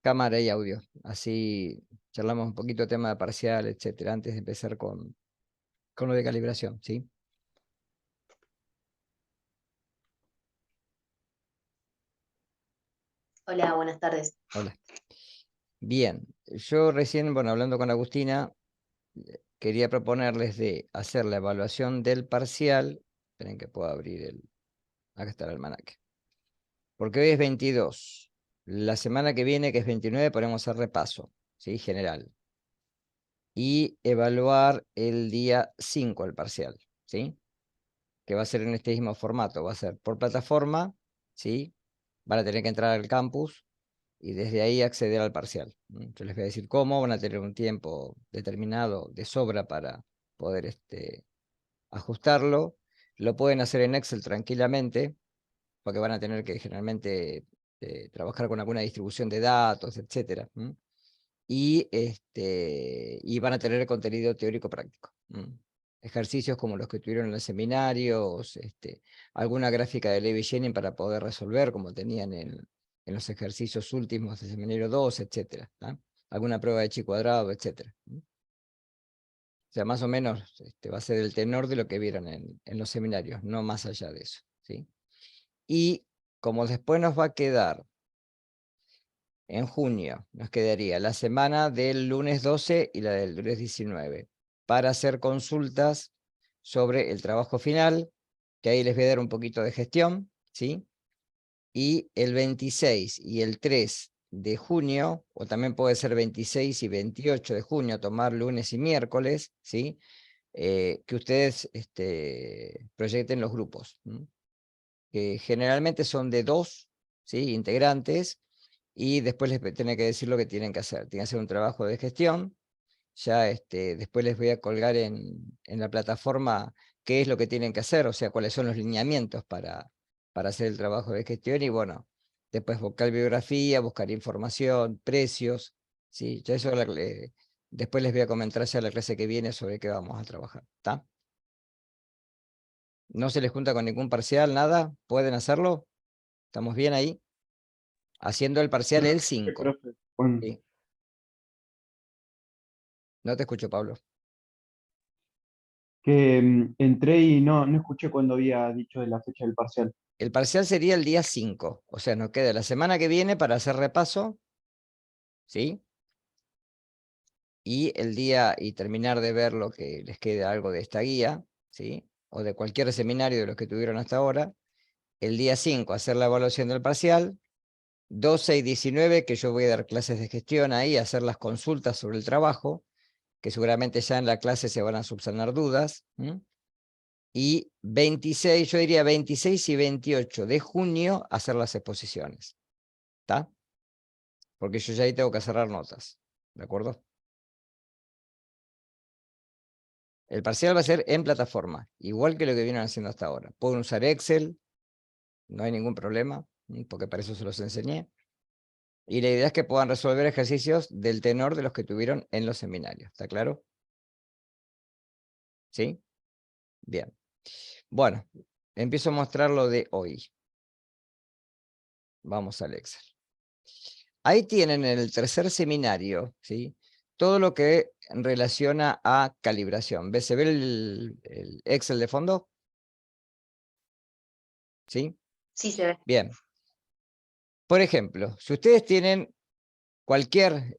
cámara y audio. Así charlamos un poquito de tema de parcial, etcétera, antes de empezar con lo de calibración, ¿sí? Hola, buenas tardes. Hola. Bien, yo recién, bueno, hablando con Agustina, quería proponerles de hacer la evaluación del parcial. Esperen que pueda abrir acá está el almanaque. Porque hoy es 22. La semana que viene, que es 29, ponemos el repaso, ¿sí? General. Y evaluar el día 5 el parcial, ¿sí? Que va a ser en este mismo formato, va a ser por plataforma, ¿sí? Van a tener que entrar al campus y desde ahí acceder al parcial. Yo les voy a decir cómo, van a tener un tiempo determinado de sobra para poder ajustarlo. Lo pueden hacer en Excel tranquilamente, porque van a tener que generalmente trabajar con alguna distribución de datos, etcétera. Y van a tener contenido teórico práctico. Ejercicios como los que tuvieron en los seminarios, alguna gráfica de Levi-Jenin para poder resolver, como tenían en los ejercicios últimos del seminario 2, etcétera. Alguna prueba de chi cuadrado, etcétera. O sea, más o menos va a ser el tenor de lo que vieron en los seminarios, no más allá de eso, ¿sí? Y como después nos va a quedar en junio, nos quedaría la semana del lunes 12 y la del lunes 19, para hacer consultas sobre el trabajo final, que ahí les voy a dar un poquito de gestión, ¿sí? Y el 26 y el 3 de junio, o también puede ser 26 y 28 de junio, tomar lunes y miércoles, ¿sí? Que ustedes proyecten los grupos, que generalmente son de 2, ¿sí? Integrantes, y después les tienen que decir lo que tienen que hacer. Tienen que hacer un trabajo de gestión. Ya después les voy a colgar en la plataforma qué es lo que tienen que hacer, o sea, cuáles son los lineamientos para hacer el trabajo de gestión. Y bueno, después buscar bibliografía, buscar información, precios, ¿sí? Ya eso después les voy a comentar ya la clase que viene sobre qué vamos a trabajar, ¿está? ¿No se les junta con ningún parcial, nada? ¿Pueden hacerlo? ¿Estamos bien ahí? Haciendo el parcial el 5. Profe, ¿Sí? No te escucho, Pablo. que entré y no escuché cuando había dicho de la fecha del parcial. El parcial sería el día 5, o sea, nos queda la semana que viene para hacer repaso, ¿sí? Y terminar de ver lo que les quede algo de esta guía, ¿sí? O de cualquier seminario de los que tuvieron hasta ahora. El día 5 hacer la evaluación del parcial. 12 y 19, que yo voy a dar clases de gestión ahí, hacer las consultas sobre el trabajo, que seguramente ya en la clase se van a subsanar dudas. Y 26, yo diría 26 y 28 de junio, hacer las exposiciones. ¿Está? Porque yo ya ahí tengo que cerrar notas. ¿De acuerdo? El parcial va a ser en plataforma, igual que lo que vienen haciendo hasta ahora. Pueden usar Excel, no hay ningún problema, porque para eso se los enseñé. Y la idea es que puedan resolver ejercicios del tenor de los que tuvieron en los seminarios. ¿Está claro? ¿Sí? Bien. Bueno, empiezo a mostrar lo de hoy. Vamos al Excel. Ahí tienen en el tercer seminario, ¿sí? Todo lo que relaciona a calibración. ¿Ves? ¿Se ve el Excel de fondo? ¿Sí? Sí, se ve. Bien. Por ejemplo, si ustedes tienen cualquier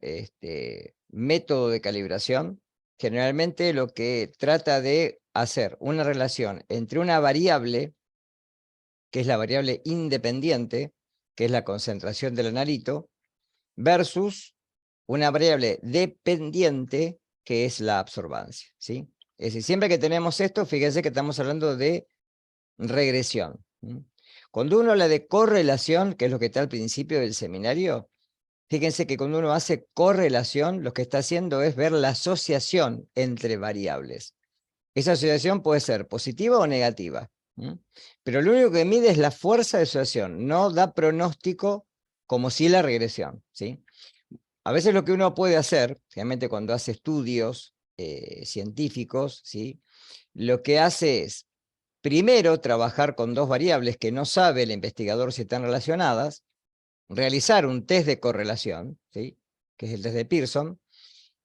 método de calibración, generalmente lo que trata de hacer una relación entre una variable, que es la variable independiente, que es la concentración del analito, versus una variable dependiente, que es la absorbancia, ¿sí? Es decir, siempre que tenemos esto, fíjense que estamos hablando de regresión. Cuando uno habla de correlación, que es lo que está al principio del seminario, fíjense que cuando uno hace correlación, lo que está haciendo es ver la asociación entre variables. Esa asociación puede ser positiva o negativa, pero lo único que mide es la fuerza de asociación, no da pronóstico como si la regresión, ¿sí? A veces lo que uno puede hacer, realmente cuando hace estudios científicos, ¿sí? Lo que hace es, primero, trabajar con dos variables que no sabe el investigador si están relacionadas, realizar un test de correlación, ¿sí? Que es el test de Pearson,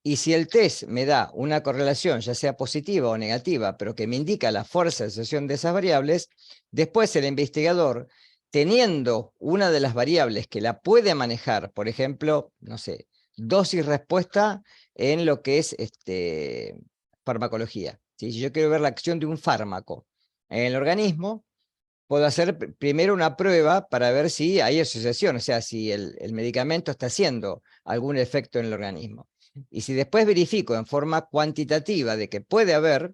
y si el test me da una correlación, ya sea positiva o negativa, pero que me indica la fuerza de asociación de esas variables, después el investigador, teniendo una de las variables que la puede manejar, por ejemplo, no sé, dosis-respuesta en lo que es farmacología. ¿Sí? Si yo quiero ver la acción de un fármaco en el organismo, puedo hacer primero una prueba para ver si hay asociación, o sea, si el medicamento está haciendo algún efecto en el organismo. Y si después verifico en forma cuantitativa de que puede haber,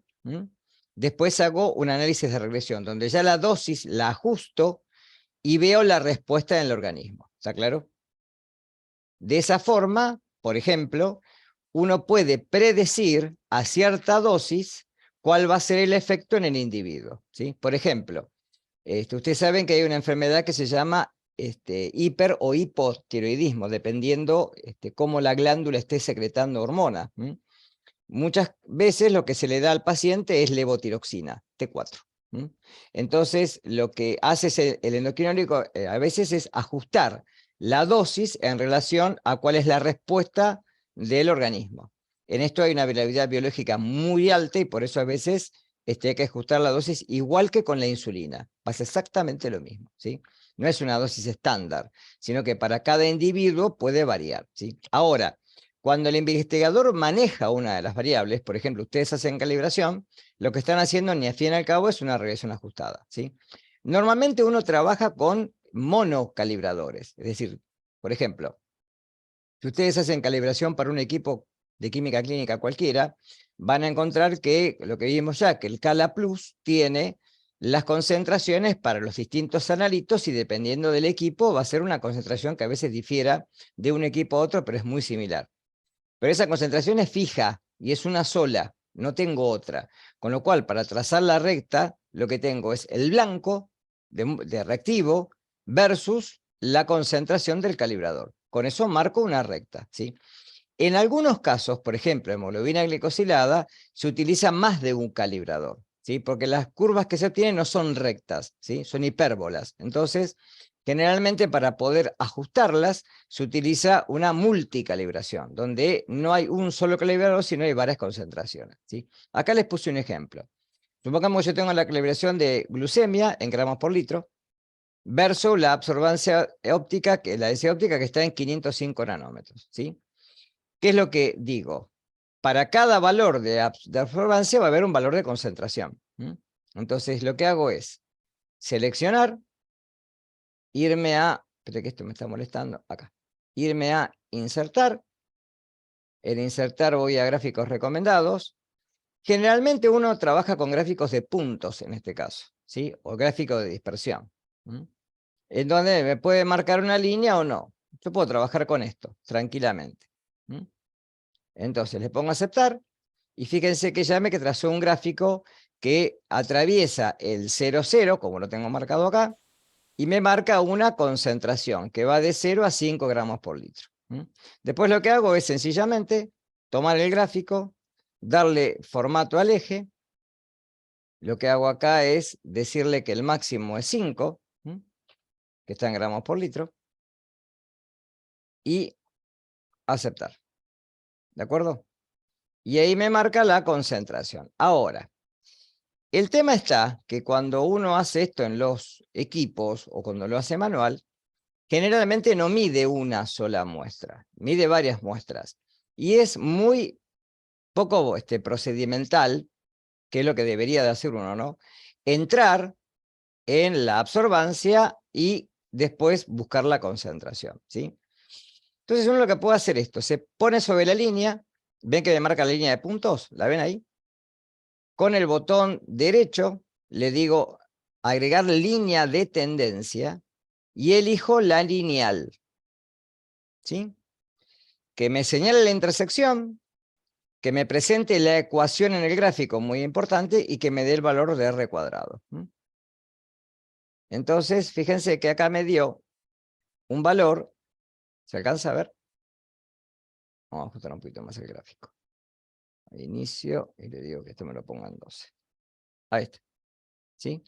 después hago un análisis de regresión, donde ya la dosis la ajusto y veo la respuesta en el organismo. ¿Está claro? De esa forma, por ejemplo, uno puede predecir a cierta dosis cuál va a ser el efecto en el individuo. ¿Sí? Por ejemplo, ustedes saben que hay una enfermedad que se llama hiper o hipotiroidismo, dependiendo cómo la glándula esté secretando hormonas. Muchas veces lo que se le da al paciente es levotiroxina, T4. Entonces, lo que hace el endocrinólogo a veces es ajustar la dosis en relación a cuál es la respuesta del organismo. En esto hay una variabilidad biológica muy alta y por eso a veces hay que ajustar la dosis igual que con la insulina. Pasa exactamente lo mismo, ¿sí? No es una dosis estándar, sino que para cada individuo puede variar, ¿sí? Ahora, cuando el investigador maneja una de las variables, por ejemplo, ustedes hacen calibración, lo que están haciendo ni al fin y al cabo es una regresión ajustada, ¿sí? Normalmente uno trabaja con monocalibradores, es decir, por ejemplo, si ustedes hacen calibración para un equipo de química clínica cualquiera, van a encontrar que, lo que vimos ya, que el Cala Plus tiene las concentraciones para los distintos analitos y dependiendo del equipo va a ser una concentración que a veces difiera de un equipo a otro, pero es muy similar. Pero esa concentración es fija y es una sola, no tengo otra. Con lo cual, para trazar la recta, lo que tengo es el blanco de reactivo versus la concentración del calibrador. Con eso marco una recta, ¿sí? En algunos casos, por ejemplo, hemoglobina glicosilada, se utiliza más de un calibrador, ¿sí? Porque las curvas que se obtienen no son rectas, ¿sí? Son hipérbolas. Entonces, generalmente para poder ajustarlas, se utiliza una multicalibración, donde no hay un solo calibrador, sino hay varias concentraciones, ¿sí? Acá les puse un ejemplo. Supongamos que yo tengo la calibración de glucemia en gramos por litro, versus la absorbancia óptica, la densidad óptica que está en 505 nanómetros, ¿sí? ¿Qué es lo que digo? Para cada valor de absorbancia va a haber un valor de concentración. Entonces lo que hago es seleccionar, irme a, espera que esto me está molestando, acá, irme a insertar. En insertar voy a gráficos recomendados. Generalmente uno trabaja con gráficos de puntos en este caso, ¿sí? O gráfico de dispersión. En donde me puede marcar una línea o no. Yo puedo trabajar con esto tranquilamente. Entonces le pongo a aceptar y fíjense que ya me trazó un gráfico que atraviesa el 0, 0, como lo tengo marcado acá, y me marca una concentración que va de 0 a 5 gramos por litro. Después lo que hago es sencillamente tomar el gráfico, darle formato al eje. Lo que hago acá es decirle que el máximo es 5, que está en gramos por litro, y aceptar. ¿De acuerdo? Y ahí me marca la concentración. Ahora, el tema está que cuando uno hace esto en los equipos o cuando lo hace manual, generalmente no mide una sola muestra, mide varias muestras. Y es muy poco procedimental, que es lo que debería de hacer uno, ¿no? Entrar en la absorbancia y después buscar la concentración, ¿sí? Entonces uno lo que puede hacer esto, se pone sobre la línea, ven que me marca la línea de puntos, ¿la ven ahí? Con el botón derecho le digo agregar línea de tendencia y elijo la lineal, ¿sí? Que me señale la intersección, que me presente la ecuación en el gráfico, muy importante, y que me dé el valor de R cuadrado. Entonces, fíjense que acá me dio un valor, ¿se alcanza a ver? Vamos a ajustar un poquito más el gráfico. Inicio, y le digo que esto me lo ponga en 12. Ahí está, ¿sí?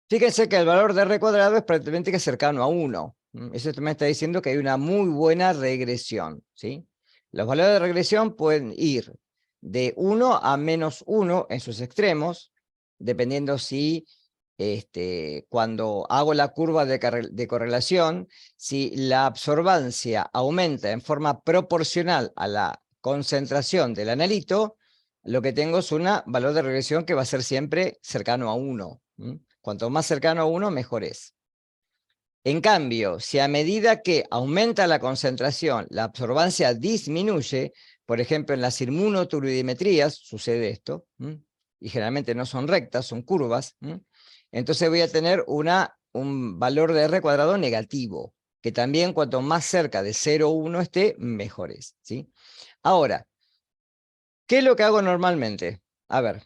Fíjense que el valor de R cuadrado es prácticamente cercano a 1. Eso me está diciendo que hay una muy buena regresión, ¿sí? Los valores de regresión pueden ir de 1 a -1 en sus extremos, dependiendo si cuando hago la curva de correlación, si la absorbancia aumenta en forma proporcional a la concentración del analito, lo que tengo es un valor de regresión que va a ser siempre cercano a 1. Cuanto más cercano a 1, mejor es. En cambio, si a medida que aumenta la concentración, la absorbancia disminuye, por ejemplo, en las inmunoturidimetrías sucede esto, y generalmente no son rectas, son curvas, entonces voy a tener un valor de R cuadrado negativo, que también cuanto más cerca de 0,1 esté, mejor es, ¿sí? Ahora, ¿qué es lo que hago normalmente? A ver,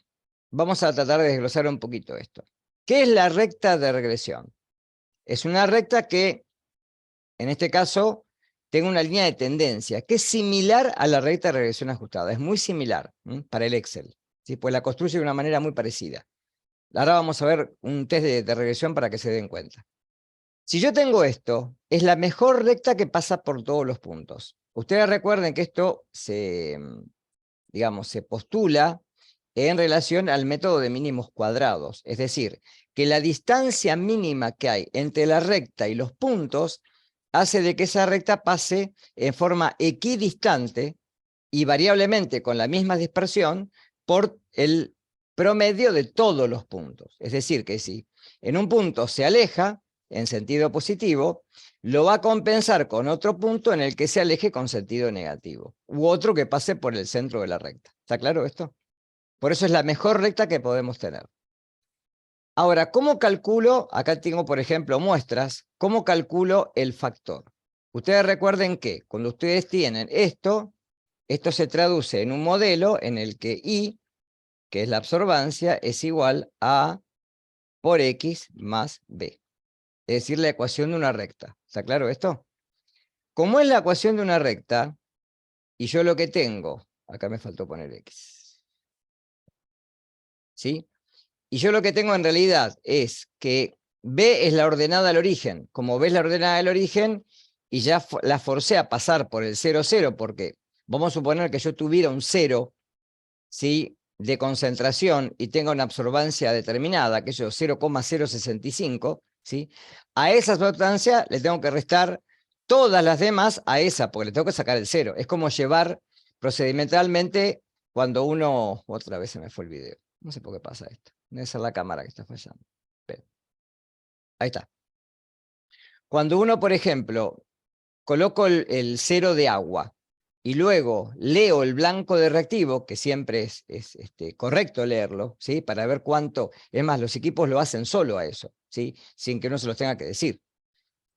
vamos a tratar de desglosar un poquito esto. ¿Qué es la recta de regresión? Es una recta que, en este caso, tengo una línea de tendencia que es similar a la recta de regresión ajustada. Es muy similar para el Excel, ¿sí? Pues la construye de una manera muy parecida. Ahora vamos a ver un test de regresión para que se den cuenta. Si yo tengo esto, es la mejor recta que pasa por todos los puntos. Ustedes recuerden que esto se postula en relación al método de mínimos cuadrados. Es decir, que la distancia mínima que hay entre la recta y los puntos hace de que esa recta pase en forma equidistante y variablemente con la misma dispersión por el promedio de todos los puntos. Es decir, que si en un punto se aleja en sentido positivo, lo va a compensar con otro punto en el que se aleje con sentido negativo, u otro que pase por el centro de la recta. ¿Está claro esto? Por eso es la mejor recta que podemos tener. Ahora, ¿cómo calculo? Acá tengo, por ejemplo, muestras. ¿Cómo calculo el factor? Ustedes recuerden que cuando ustedes tienen esto se traduce en un modelo en el que I, que es la absorbancia, es igual a A por X más B. Es decir, la ecuación de una recta. ¿Está claro esto? Como es la ecuación de una recta, y yo lo que tengo, acá me faltó poner X, ¿sí? Y yo lo que tengo en realidad es que B es la ordenada al origen. Como B es la ordenada del origen, y ya la forcé a pasar por el 0, 0, porque vamos a suponer que yo tuviera un 0, ¿sí?, de concentración y tenga una absorbancia determinada, que es 0,065, ¿sí? A esa sustancia le tengo que restar todas las demás a esa, porque le tengo que sacar el 0. Es como llevar procedimentalmente cuando uno... Otra vez se me fue el video. No sé por qué pasa esto. Debe ser la cámara que está fallando. Pero, ahí está. Cuando uno, por ejemplo, coloco el 0 de agua y luego leo el blanco de reactivo, que siempre es correcto leerlo, ¿sí?, para ver cuánto. Es más, los equipos lo hacen solo a eso, ¿sí?, sin que uno se los tenga que decir.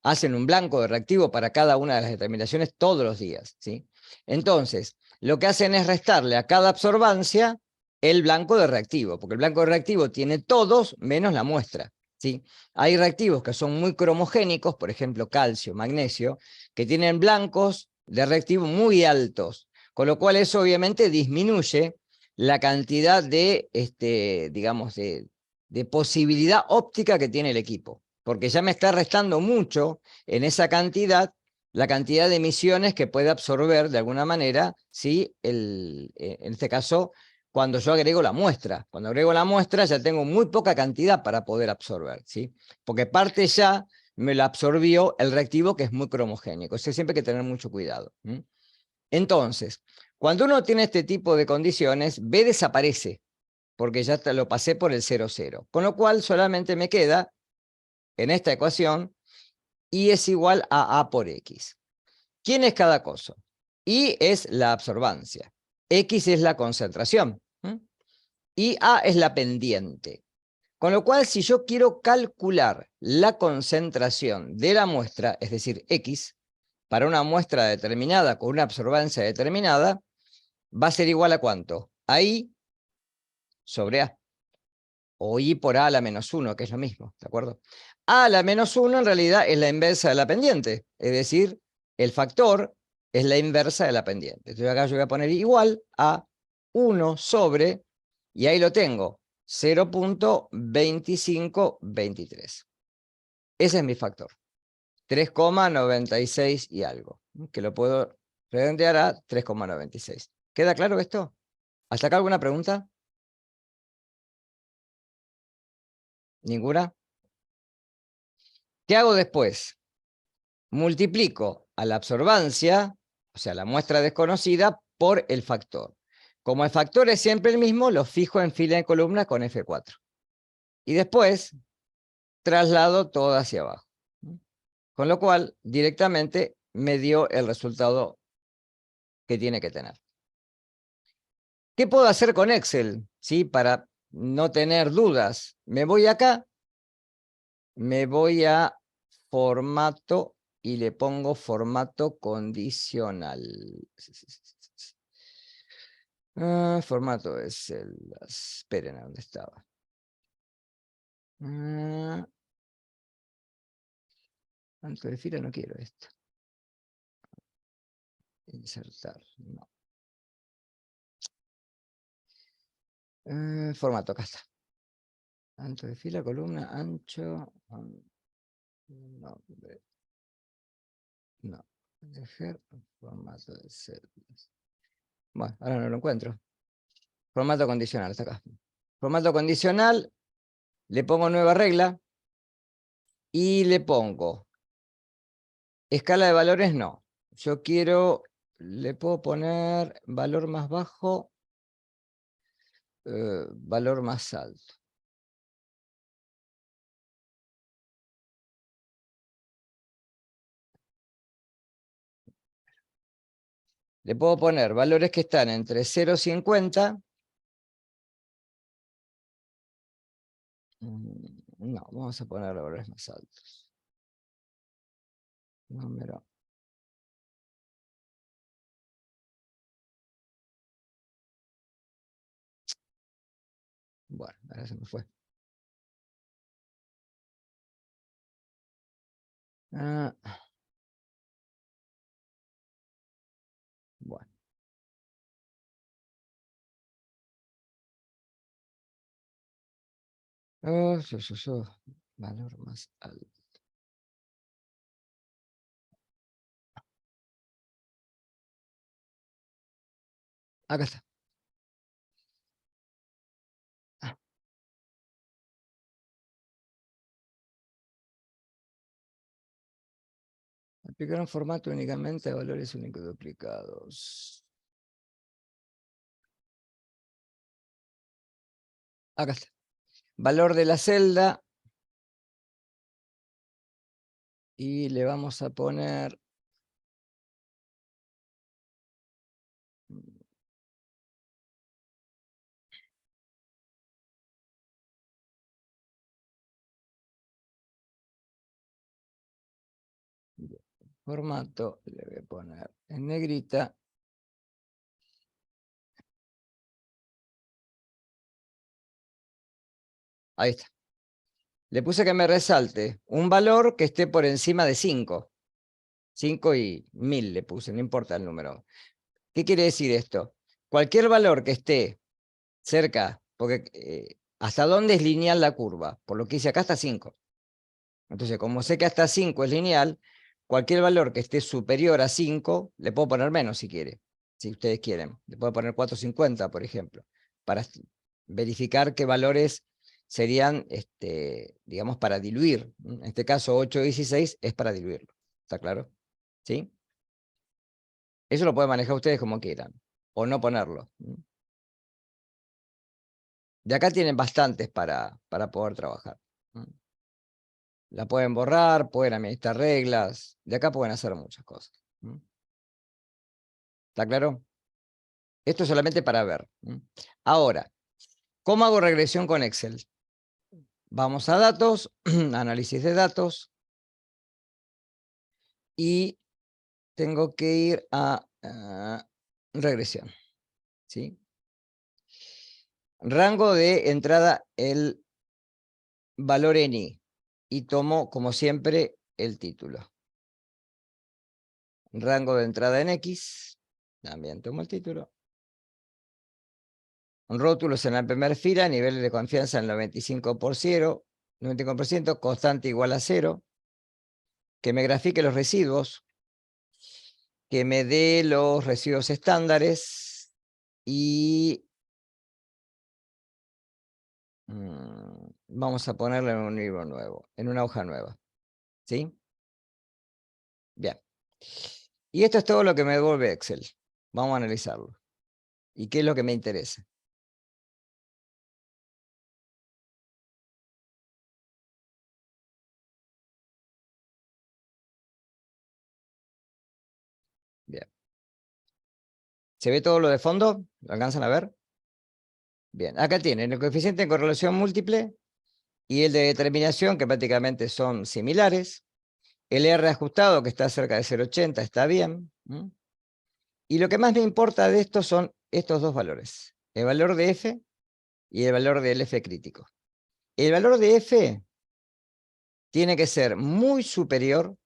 Hacen un blanco de reactivo para cada una de las determinaciones todos los días, ¿sí? Entonces, lo que hacen es restarle a cada absorbancia el blanco de reactivo, porque el blanco de reactivo tiene todos menos la muestra, ¿sí? Hay reactivos que son muy cromogénicos, por ejemplo, calcio, magnesio, que tienen blancos de reactivo muy altos, con lo cual eso obviamente disminuye la cantidad de, de posibilidad óptica que tiene el equipo, porque ya me está restando mucho en esa cantidad, la cantidad de emisiones que puede absorber de alguna manera, ¿sí?, en este caso, cuando yo agrego la muestra. Cuando agrego la muestra ya tengo muy poca cantidad para poder absorber, ¿sí?, porque parte ya me lo absorbió el reactivo, que es muy cromogénico. O sea, siempre hay que tener mucho cuidado. Entonces, cuando uno tiene este tipo de condiciones, B desaparece, porque ya lo pasé por el 0, 0. Con lo cual solamente me queda, en esta ecuación, I es igual a A por X. ¿Quién es cada cosa? I es la absorbancia, X es la concentración, y A es la pendiente. Con lo cual, si yo quiero calcular la concentración de la muestra, es decir, X, para una muestra determinada con una absorbancia determinada, va a ser igual a ¿cuánto? A I sobre A. O I por A a la menos 1, que es lo mismo, ¿de acuerdo? A a la menos 1 en realidad es la inversa de la pendiente, es decir, el factor es la inversa de la pendiente. Entonces acá yo voy a poner igual a 1 sobre, y ahí lo tengo, 0,2523. Ese es mi factor. 3,96 y algo, que lo puedo redondear a 3,96. ¿Queda claro esto? ¿Hasta acá alguna pregunta? ¿Ninguna? ¿Qué hago después? Multiplico a la absorbancia, o sea, la muestra desconocida, por el factor. Como el factor es siempre el mismo, lo fijo en fila de columna con F4. Y después traslado todo hacia abajo. Con lo cual, directamente me dio el resultado que tiene que tener. ¿Qué puedo hacer con Excel? ¿Sí? Para no tener dudas. Me voy acá, me voy a formato y le pongo formato condicional. Formato es el... Esperen, ¿a dónde estaba? Tanto de fila no quiero esto. Insertar, no. Formato, acá está. Ancho de fila, columna, ancho. Nombre. No. Dejar formato de celdas. Bueno, ahora no lo encuentro. Formato condicional, está acá. Formato condicional, le pongo nueva regla y le pongo escala de valores, no. Yo quiero, le puedo poner valor más bajo, valor más alto. Le puedo poner valores que están entre 0 y 50. No, vamos a poner valores más altos. Número. Bueno, ahora se me fue. Bueno. Valor más alto. Acá está. Aplicar un formato únicamente a valores únicos duplicados. Acá está. Valor de la celda. Y le vamos a poner... Formato, le voy a poner en negrita. Ahí está. Le puse que me resalte un valor que esté por encima de 5. 5 y 1000 le puse, no importa el número. ¿Qué quiere decir esto? Cualquier valor que esté cerca, porque ¿hasta dónde es lineal la curva? Por lo que hice acá hasta 5. Entonces, como sé que hasta 5 es lineal, cualquier valor que esté superior a 5, le puedo poner menos si quiere, si ustedes quieren. Le puedo poner 450, por ejemplo, para verificar qué valores serían, digamos, para diluir. En este caso, 816 es para diluirlo. ¿Está claro? ¿Sí? Eso lo pueden manejar ustedes como quieran, o no ponerlo. De acá tienen bastantes para poder trabajar. La pueden borrar, pueden administrar reglas. De acá pueden hacer muchas cosas. ¿Está claro? Esto es solamente para ver. Ahora, ¿cómo hago regresión con Excel? Vamos a datos, análisis de datos. Y tengo que ir a regresión. ¿Sí? Rango de entrada, el valor en I. Y tomo, como siempre, el título. Rango de entrada en X. También tomo el título. Rótulos en la primera fila, niveles de confianza en el 95%, constante igual a 0. que me grafique los residuos, que me dé los residuos estándares y vamos a ponerlo en un libro nuevo, en una hoja nueva. ¿Sí? Bien. Y esto es todo lo que me devuelve Excel. Vamos a analizarlo. ¿Y qué es lo que me interesa? Bien. ¿Se ve todo lo de fondo? ¿Lo alcanzan a ver? Bien. Acá tienen el coeficiente de correlación múltiple y el de determinación, que prácticamente son similares. El R ajustado, que está cerca de 0,80, está bien. Y lo que más me importa de esto son estos dos valores. El valor de F y el valor del F crítico. El valor de F tiene que ser muy superior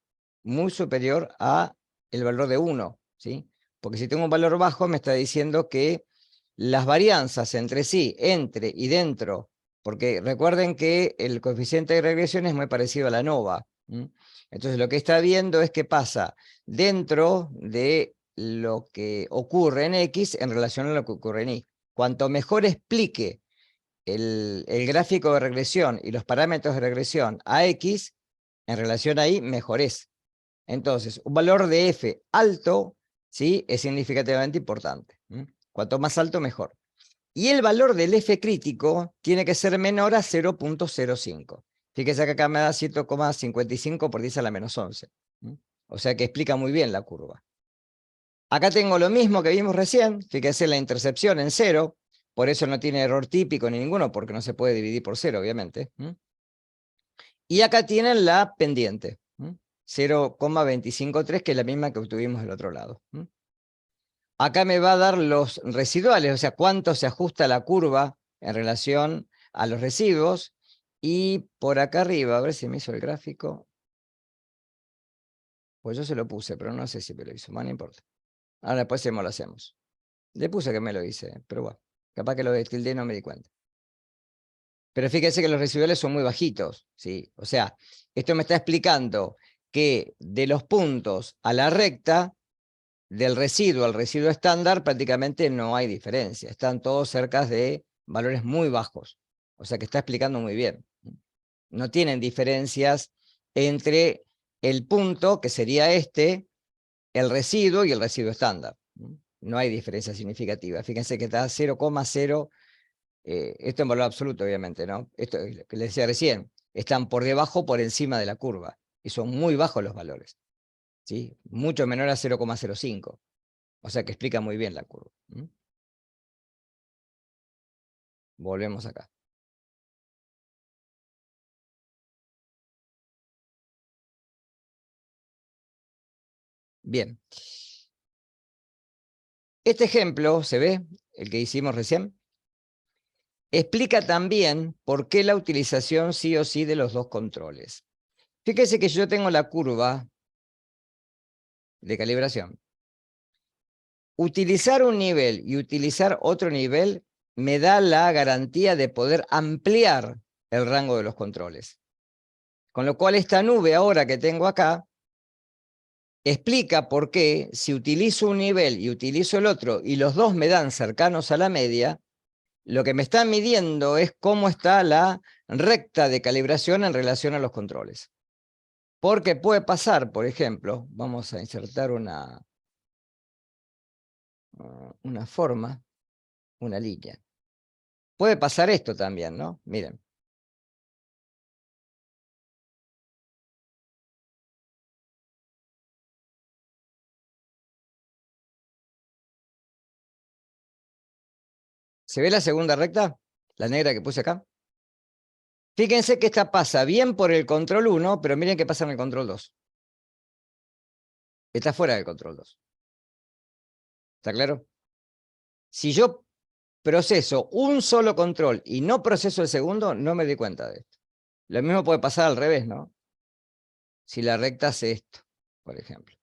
a el valor de 1, ¿sí? Porque si tengo un valor bajo me está diciendo que las varianzas entre sí, entre y dentro, porque recuerden que el coeficiente de regresión es muy parecido a la ANOVA. Entonces lo que está viendo es qué pasa dentro de lo que ocurre en X en relación a lo que ocurre en Y. Cuanto mejor explique el gráfico de regresión y los parámetros de regresión a X, en relación a Y, mejor es. Entonces, un valor de F alto, ¿sí?, es significativamente importante. Cuanto más alto, mejor. Y el valor del F crítico tiene que ser menor a 0,05. Fíjese que acá me da 7,55 por 10 a la menos 11. O sea que explica muy bien la curva. Acá tengo lo mismo que vimos recién. Fíjese la intercepción en 0. Por eso no tiene error típico ni ninguno, porque no se puede dividir por 0, obviamente. Y acá tienen la pendiente. 0,253, que es la misma que obtuvimos del otro lado. Acá me va a dar los residuales, o sea, cuánto se ajusta la curva en relación a los residuos. Y por acá arriba, a ver si me hizo el gráfico. Pues yo se lo puse, pero no sé si me lo hizo, no importa. Ahora después lo hacemos. Le puse que me lo hice, pero bueno, capaz que lo de tilde no me di cuenta. Pero fíjense que los residuales son muy bajitos, ¿sí? O sea, esto me está explicando que de los puntos a la recta, del residuo al residuo estándar, prácticamente no hay diferencia. Están todos cerca de valores muy bajos. O sea que está explicando muy bien. No tienen diferencias entre el punto, que sería este, el residuo y el residuo estándar. No hay diferencia significativa. Fíjense que está 0,0, esto en valor absoluto, obviamente, ¿no? Esto que les decía recién, están por debajo, por encima de la curva. Y son muy bajos los valores. ¿Sí? Mucho menor a 0,05. O sea que explica muy bien la curva. Volvemos acá. Bien. Este ejemplo, ¿se ve? El que hicimos recién. Explica también por qué la utilización sí o sí de los dos controles. Fíjese que yo tengo la curva de calibración. Utilizar un nivel y utilizar otro nivel me da la garantía de poder ampliar el rango de los controles. Con lo cual esta nube ahora que tengo acá explica por qué si utilizo un nivel y utilizo el otro y los dos me dan cercanos a la media, lo que me está midiendo es cómo está la recta de calibración en relación a los controles. Porque puede pasar, por ejemplo, vamos a insertar una forma, una línea. Puede pasar esto también, ¿no? Miren. ¿Se ve la segunda recta? La negra que puse acá. Fíjense que esta pasa bien por el control 1, pero miren qué pasa en el control 2. Está fuera del control 2. ¿Está claro? Si yo proceso un solo control y no proceso el segundo, no me doy cuenta de esto. Lo mismo puede pasar al revés, ¿no? Si la recta hace esto, por ejemplo.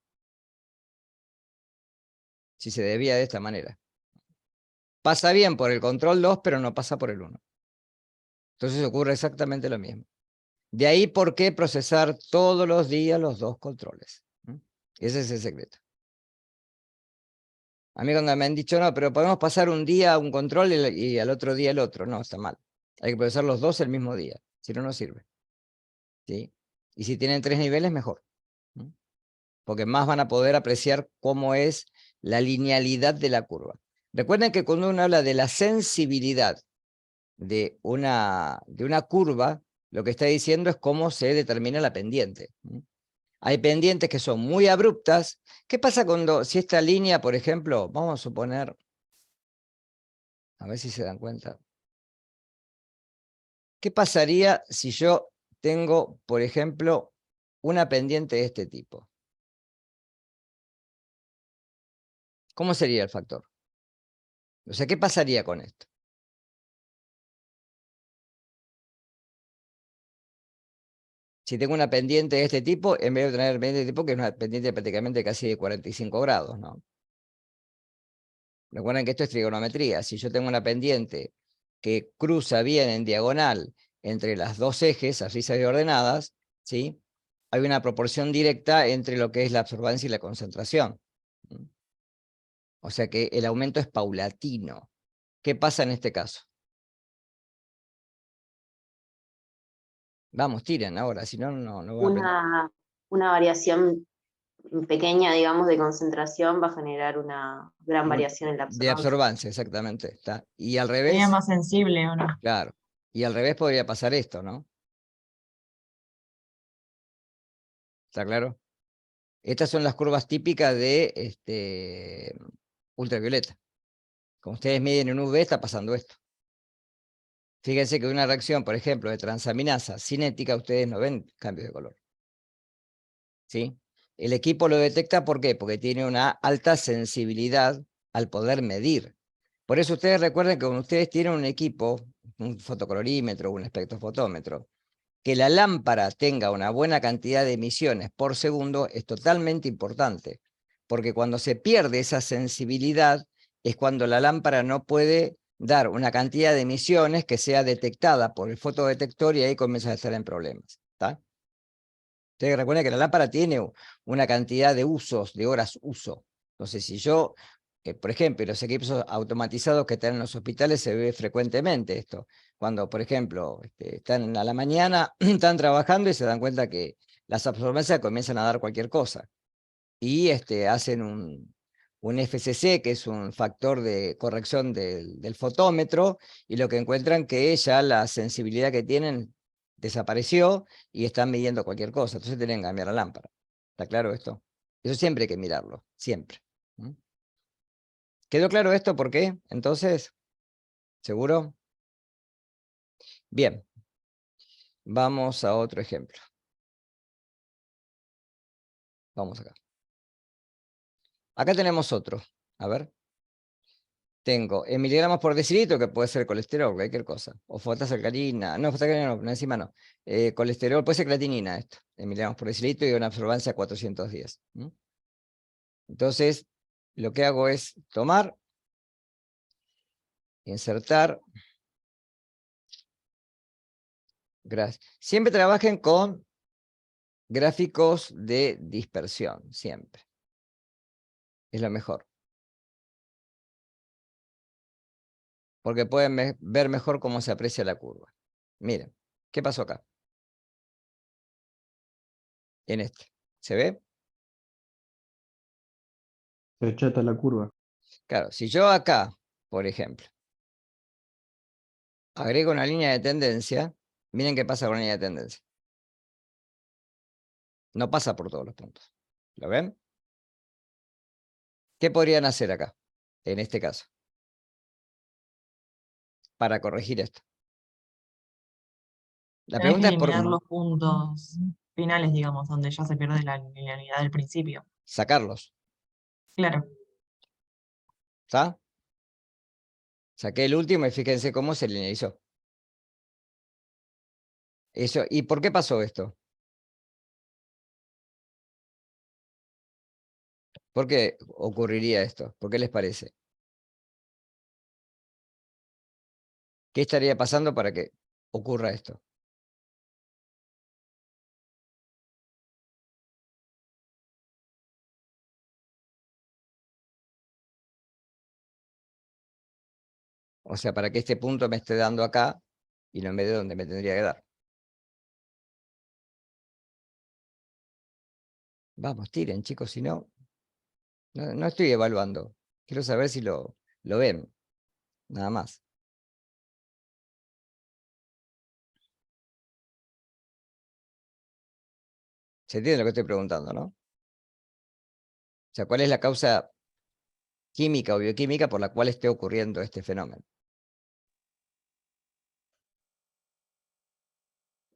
Si se desvía de esta manera. Pasa bien por el control 2, pero no pasa por el 1. Entonces ocurre exactamente lo mismo. De ahí por qué procesar todos los días los dos controles. Ese es el secreto. A mí cuando me han dicho, no, pero podemos pasar un día un control y al otro día el otro. No, está mal. Hay que procesar los dos el mismo día. Si no, no sirve. ¿Sí? Y si tienen 3 niveles, mejor. Porque más van a poder apreciar cómo es la linealidad de la curva. Recuerden que cuando uno habla de la sensibilidad de una curva, lo que está diciendo es cómo se determina la pendiente. Hay pendientes que son muy abruptas. ¿Qué pasa si esta línea, por ejemplo, vamos a suponer, a ver si se dan cuenta, ¿qué pasaría si yo tengo, por ejemplo, una pendiente de este tipo? ¿Cómo sería el factor? O sea, ¿qué pasaría con esto? Si tengo una pendiente de este tipo, en vez de tener pendiente de este tipo, que es una pendiente prácticamente casi de 45 grados, ¿no? Recuerden que esto es trigonometría. Si yo tengo una pendiente que cruza bien en diagonal entre las dos ejes, abscisas y ordenadas, ¿sí? Hay una proporción directa entre lo que es la absorbancia y la concentración. O sea que el aumento es paulatino. ¿Qué pasa en este caso? Vamos, tiren ahora, si no, no van a aprender. Una variación pequeña, digamos, de concentración va a generar una gran variación en la De absorbancia. absorbancia, exactamente. ¿Está? Y al Sería revés, más sensible, ¿o no? claro. Y al revés podría pasar esto, ¿no? ¿Está claro? Estas son las curvas típicas de ultravioleta. Como ustedes miden en UV, está pasando esto. Fíjense que una reacción, por ejemplo, de transaminasa cinética, ustedes no ven cambios de color. ¿Sí? El equipo lo detecta, ¿por qué? Porque tiene una alta sensibilidad al poder medir. Por eso ustedes recuerden que cuando ustedes tienen un equipo, un fotocolorímetro, un espectrofotómetro, que la lámpara tenga una buena cantidad de emisiones por segundo es totalmente importante, porque cuando se pierde esa sensibilidad es cuando la lámpara no puede dar una cantidad de emisiones que sea detectada por el fotodetector y ahí comienza a estar en problemas. ¿Está? Ustedes recuerden que la lámpara tiene una cantidad de usos, de horas uso. Entonces, si yo, por ejemplo, los equipos automatizados que están en los hospitales se ve frecuentemente esto. Cuando, por ejemplo, están a la mañana, están trabajando y se dan cuenta que las absorbancias comienzan a dar cualquier cosa. Y hacen un FCC, que es un factor de corrección del fotómetro, y lo que encuentran que ya la sensibilidad que tienen desapareció y están midiendo cualquier cosa. Entonces tienen que cambiar la lámpara. ¿Está claro esto? Eso siempre hay que mirarlo, siempre. ¿Quedó claro esto? ¿Por qué? Entonces, ¿seguro? Bien. Vamos a otro ejemplo. Vamos acá. Acá tenemos otro. A ver. Tengo en miligramos por decilitro, que puede ser colesterol, cualquier cosa. O fosfatasa no, fosfatasa no, encima no. Colesterol, puede ser creatinina esto, en miligramos por decilitro y una absorbancia a 410. Entonces, lo que hago es tomar, insertar. Siempre trabajen con gráficos de dispersión, siempre. Es lo mejor. Porque pueden ver mejor cómo se aprecia la curva. Miren, ¿qué pasó acá? En este. ¿Se ve? Se achata la curva. Claro, si yo acá, por ejemplo, agrego una línea de tendencia, miren qué pasa con la línea de tendencia. No pasa por todos los puntos. ¿Lo ven? ¿Qué podrían hacer acá, en este caso, para corregir esto? La Tenés que pregunta es por eliminar los puntos finales, digamos, donde ya se pierde la linealidad del principio. sacarlos. Claro. ¿Está? Saqué el último y fíjense cómo se linealizó. Eso, ¿y por qué pasó esto? ¿Por qué ocurriría esto? ¿Por qué les parece? ¿Qué estaría pasando para que ocurra esto? O sea, para que este punto me esté dando acá y no me dé donde me tendría que dar. Vamos, tiren, chicos, si no, no estoy evaluando. Quiero saber si lo ven, nada más. ¿Se entiende lo que estoy preguntando, no? O sea, ¿cuál es la causa química o bioquímica por la cual esté ocurriendo este fenómeno?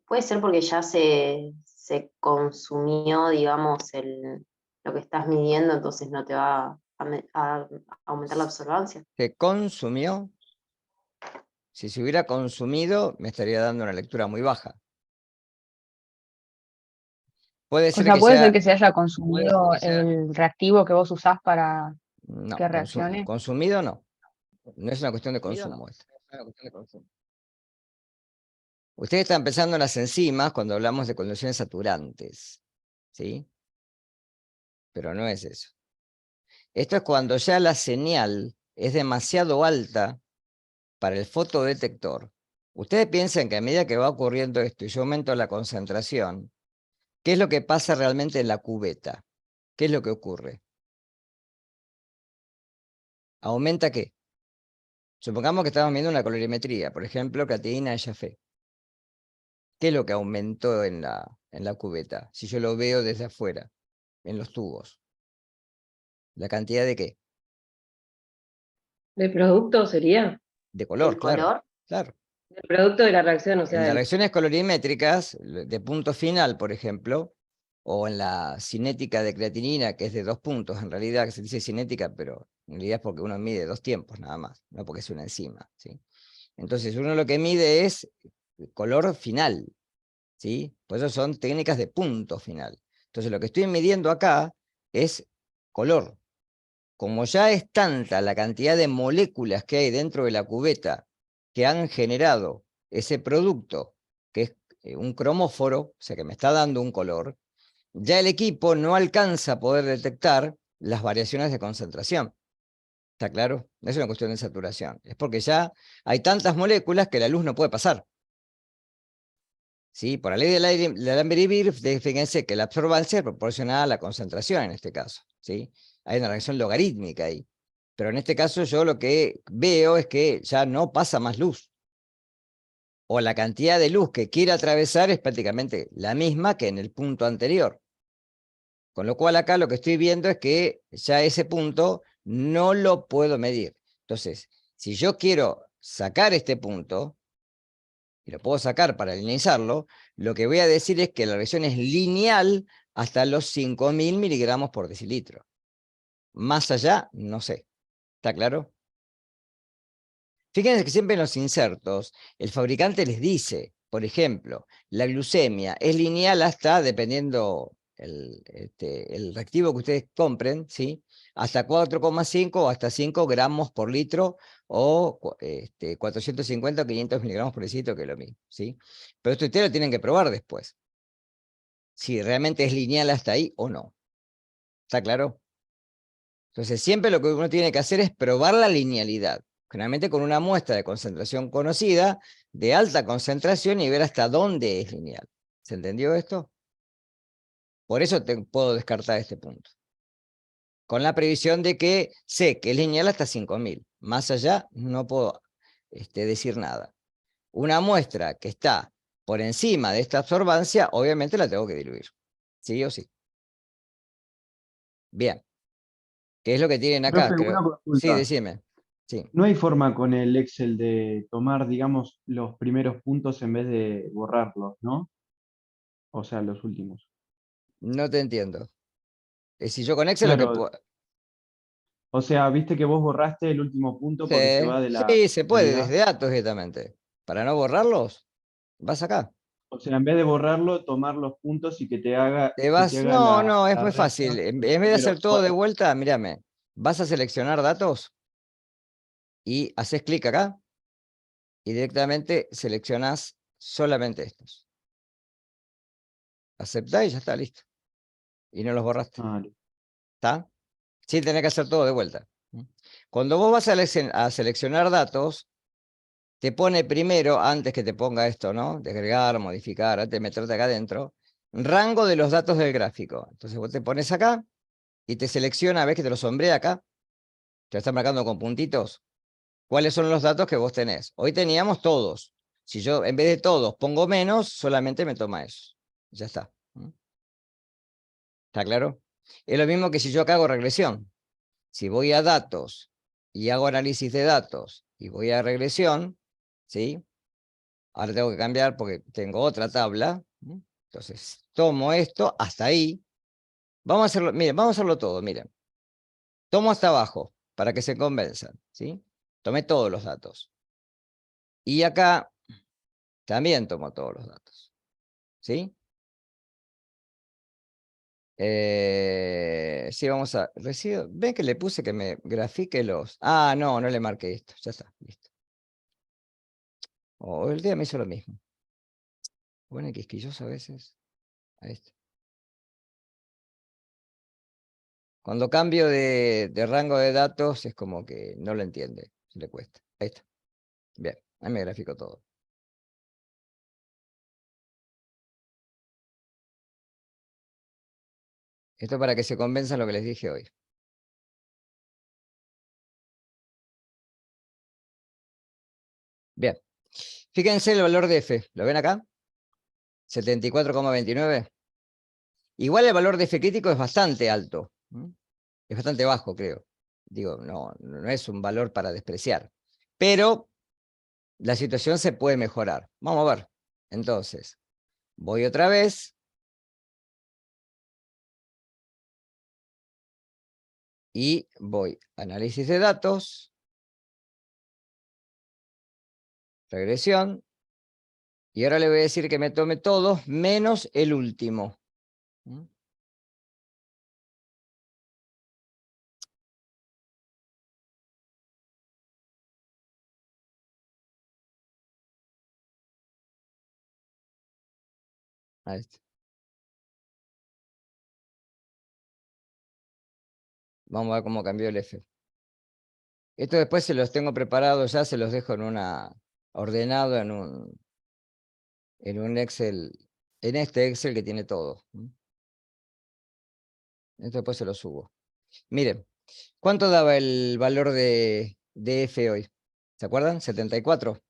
Puede ser porque ya se consumió, digamos, lo que estás midiendo, entonces no te va a aumentar la absorbancia. ¿Se consumió? Si se hubiera consumido, me estaría dando una lectura muy baja. Puede O ser sea, que puede ser sea... que se haya consumido el reactivo que vos usás para No, que reaccione. consumido no. No es una cuestión de consumo esto. Ustedes están pensando en las enzimas cuando hablamos de condiciones saturantes, ¿sí? Pero no es eso. Esto es cuando ya la señal es demasiado alta para el fotodetector. Ustedes piensan que a medida que va ocurriendo esto y yo aumento la concentración, ¿qué es lo que pasa realmente en la cubeta? ¿Qué es lo que ocurre? ¿Aumenta qué? Supongamos que estamos viendo una colorimetría, por ejemplo, cateína de Jaffe. ¿Qué es lo que aumentó en la cubeta? Si yo lo veo desde afuera, en los tubos. ¿La cantidad de qué? ¿De producto sería? De color, ¿El claro. color? Claro. ¿Del producto de la reacción? O sea, En las reacciones colorimétricas, de punto final, por ejemplo, o en la cinética de creatinina, que es de 2 puntos, en realidad, que se dice cinética, pero en realidad es porque uno mide 2 tiempos nada más, no porque es una enzima, ¿sí? Entonces, uno lo que mide es color final, ¿sí? Por eso son técnicas de punto final. Entonces, lo que estoy midiendo acá es color. Como ya es tanta la cantidad de moléculas que hay dentro de la cubeta que han generado ese producto, que es un cromóforo, o sea que me está dando un color, ya el equipo no alcanza a poder detectar las variaciones de concentración. ¿Está claro? No es una cuestión de saturación, es porque ya hay tantas moléculas que la luz no puede pasar. ¿Sí? Por la ley de Lambert-Eaton, fíjense que la absorbancia es proporcional a la concentración en este caso. ¿Sí? Hay una reacción logarítmica ahí. Pero en este caso yo lo que veo es que ya no pasa más luz. O la cantidad de luz que quiere atravesar es prácticamente la misma que en el punto anterior. Con lo cual acá lo que estoy viendo es que ya ese punto no lo puedo medir. Entonces, si yo quiero sacar este punto, y lo puedo sacar para linealizarlo, lo que voy a decir es que la reacción es lineal hasta los 5000 miligramos por decilitro. Más allá, no sé. ¿Está claro? Fíjense que siempre en los insertos, el fabricante les dice, por ejemplo, la glucemia es lineal hasta, dependiendo el reactivo que ustedes compren, ¿sí? Hasta 4,5 o hasta 5 gramos por litro o 450 o 500 miligramos por decilitro, que es lo mismo, ¿sí? Pero esto ustedes lo tienen que probar después. Si realmente es lineal hasta ahí o no. ¿Está claro? Entonces siempre lo que uno tiene que hacer es probar la linealidad. Generalmente con una muestra de concentración conocida, de alta concentración, y ver hasta dónde es lineal. ¿Se entendió esto? Por eso puedo descartar este punto. Con la previsión de que sé que es lineal hasta 5000. Más allá no puedo decir nada. Una muestra que está por encima de esta absorbancia, obviamente la tengo que diluir. ¿Sí o sí? Bien. ¿Qué es lo que tienen acá? Profe, una Sí, consulta. decime. Sí. ¿No hay forma con el Excel de tomar, digamos, los primeros puntos en vez de borrarlos, ¿no? O sea, los últimos. No te entiendo. Si yo con Excel lo que Claro, puedo... o sea, viste que vos borraste el último punto porque se va de la Sí, se puede, realidad. desde datos directamente. Para no borrarlos, vas acá. O sea, en vez de borrarlo, tomar los puntos y que te haga, Te que te vas, haga no, no, es la muy fácil. reacción En con los vez de hacer primeros todo de 4. vuelta, mírame, vas a seleccionar datos y haces clic acá y directamente seleccionás solamente estos. Aceptá y ya está, listo. Y no los borraste. Ah, ¿Está? Sin tener que hacer todo de vuelta. Cuando vos vas a seleccionar datos, te pone primero, antes que te ponga esto, ¿no? De agregar, modificar, antes de meterte acá adentro, rango de los datos del gráfico. Entonces vos te pones acá y te selecciona, ves que te lo sombrea acá, te lo está marcando con puntitos, cuáles son los datos que vos tenés. Hoy teníamos todos. Si yo en vez de todos pongo menos, solamente me toma eso. Ya está. ¿Está claro? Es lo mismo que si yo acá hago regresión. Si voy a datos y hago análisis de datos y voy a regresión, ¿sí? Ahora tengo que cambiar porque tengo otra tabla. Entonces, tomo esto hasta ahí. Vamos a hacerlo, miren, vamos a hacerlo todo, miren. Tomo hasta abajo para que se convenzan, ¿sí? Tomé todos los datos. Y acá también tomo todos los datos, ¿sí? Sí, vamos a... ¿Ven que le puse que me grafique los... Ah, no le marqué esto. Ya está, listo. El día me hizo lo mismo. Bueno, quisquilloso a veces. Ahí está. Cuando cambio de rango de datos es como que no lo entiende, se le cuesta. Ahí está. Bien, ahí me grafico todo. Esto para que se convenzan lo que les dije hoy. Bien. Fíjense el valor de F. ¿Lo ven acá? 74,29. Igual el valor de F crítico es bastante alto. Es bastante bajo, creo. Digo, no es un valor para despreciar. Pero la situación se puede mejorar. Vamos a ver. Entonces, voy otra vez. Y voy a análisis de datos. Regresión. Y ahora le voy a decir que me tome todos menos el último. Ahí está. Vamos a ver cómo cambió el F. Esto después se los tengo preparados ya, se los dejo en una ordenado en un Excel, en este Excel que tiene todo. Esto después se lo subo. Miren, ¿cuánto daba el valor de F hoy? ¿Se acuerdan? 74.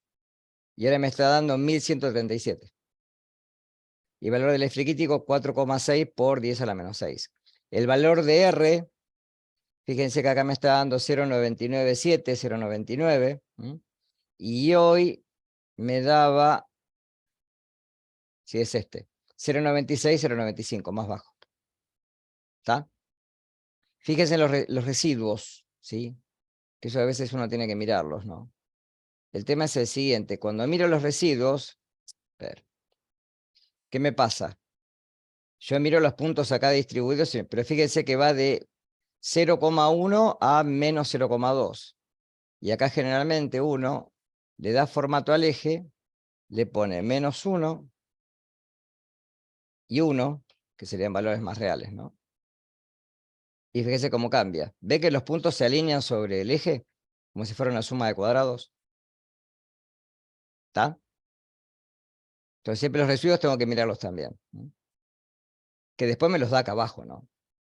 Y ahora me está dando 1137. Y el valor del F crítico 4,6 por 10 a la menos 6. El valor de R, fíjense que acá me está dando 0,997, 0,99. Y hoy me daba, si es este, 0,96, 0,95, más bajo. ¿Está? Fíjense en los residuos, ¿sí? Que eso a veces uno tiene que mirarlos, ¿no? El tema es el siguiente, cuando miro los residuos, a ver, ¿qué me pasa? Yo miro los puntos acá distribuidos, pero fíjense que va de 0,1 a menos 0,2. Y acá generalmente uno le da formato al eje, le pone menos 1 y 1, que serían valores más reales, ¿no? Y fíjese cómo cambia. ¿Ve que los puntos se alinean sobre el eje? Como si fuera una suma de cuadrados. ¿Está? Entonces siempre los residuos tengo que mirarlos también. Que después me los da acá abajo, ¿no?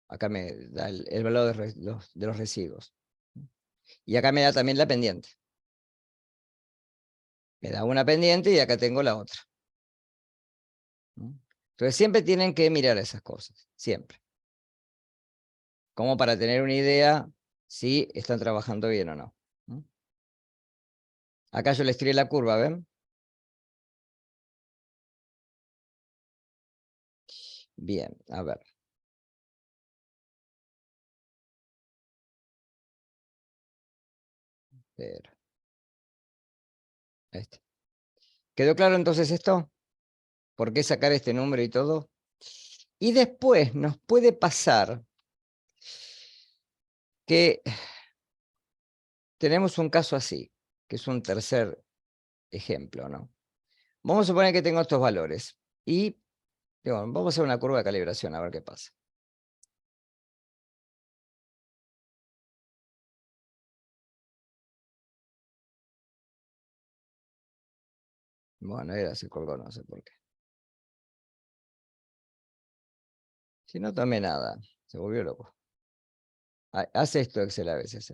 Acá me da el valor de los residuos. Y acá me da también la pendiente. Me da una pendiente y acá tengo la otra. Entonces siempre tienen que mirar esas cosas. Siempre. Como para tener una idea si están trabajando bien o no. Acá yo les tiré la curva, ¿ven? Bien, a ver. Ahí está. ¿Quedó claro entonces esto? ¿Por qué sacar este número y todo? Y después nos puede pasar que tenemos un caso así, que es un tercer ejemplo, ¿no? Vamos a suponer que tengo estos valores y digo, vamos a hacer una curva de calibración a ver qué pasa. Bueno, era se colgó, no sé por qué. Si no tomé nada, se volvió loco. Hace esto Excel a veces.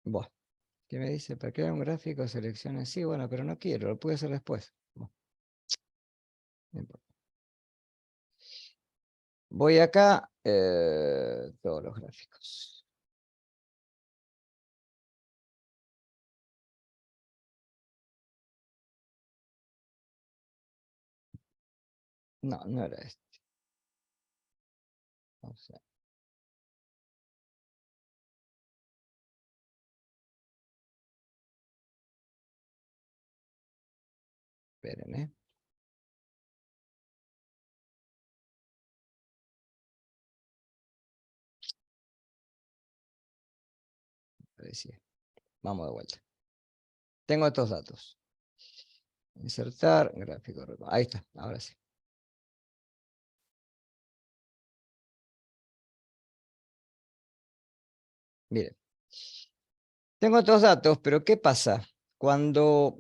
Buah, ¿qué me dice? ¿Para crear un gráfico? Seleccione. Sí, bueno, pero no quiero, lo puedo hacer después. Buah, no importa. Voy acá, todos los gráficos. No, no era este. O sea, esperen, ¿eh? Parecía. Vamos de vuelta. Tengo estos datos. Insertar, gráfico. Ahí está, ahora sí. Miren. Tengo estos datos, pero ¿qué pasa? Cuando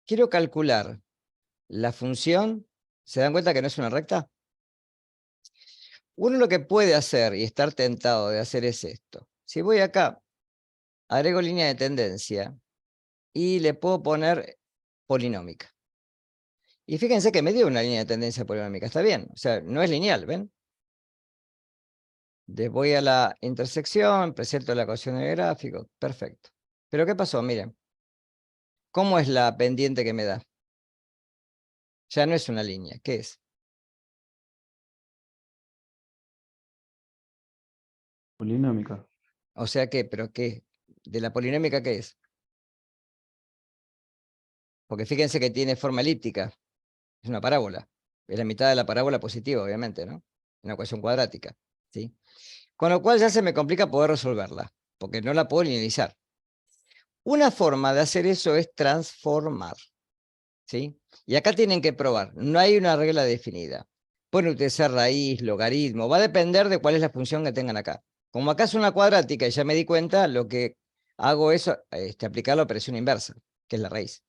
quiero calcular la función, ¿se dan cuenta que no es una recta? Uno lo que puede hacer y estar tentado de hacer es esto. Si voy acá, agrego línea de tendencia y le puedo poner polinómica. Y fíjense que me dio una línea de tendencia polinómica, está bien. O sea, no es lineal, ¿ven? Voy a la intersección, presento la ecuación del gráfico, perfecto. Pero ¿qué pasó? Miren, ¿cómo es la pendiente que me da? Ya no es una línea, ¿qué es? Polinómica. O sea, ¿qué? ¿Pero qué? ¿De la polinómica qué es? Porque fíjense que tiene forma elíptica. Es una parábola. Es la mitad de la parábola positiva, obviamente, ¿no? Una ecuación cuadrática, ¿sí? Con lo cual ya se me complica poder resolverla, porque no la puedo linealizar. Una forma de hacer eso es transformar, ¿sí? Y acá tienen que probar. No hay una regla definida. Pueden utilizar raíz, logaritmo. Va a depender de cuál es la función que tengan acá. Como acá es una cuadrática y ya me di cuenta, lo que hago es aplicar la operación inversa, que es la raíz,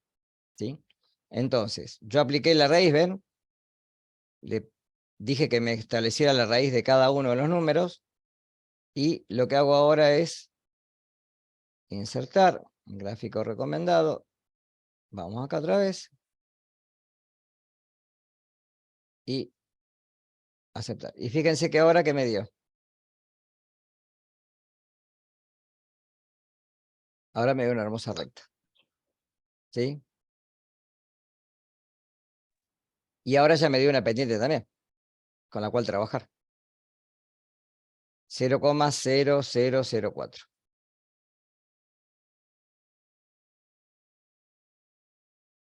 ¿sí? Entonces, yo apliqué la raíz, ¿ven? Le dije que me estableciera la raíz de cada uno de los números y lo que hago ahora es insertar un gráfico recomendado. Vamos acá otra vez. Y aceptar. Y fíjense que ahora que me dio. Ahora me dio una hermosa recta. ¿Sí? Y ahora ya me dio una pendiente también, con la cual trabajar. 0,0004.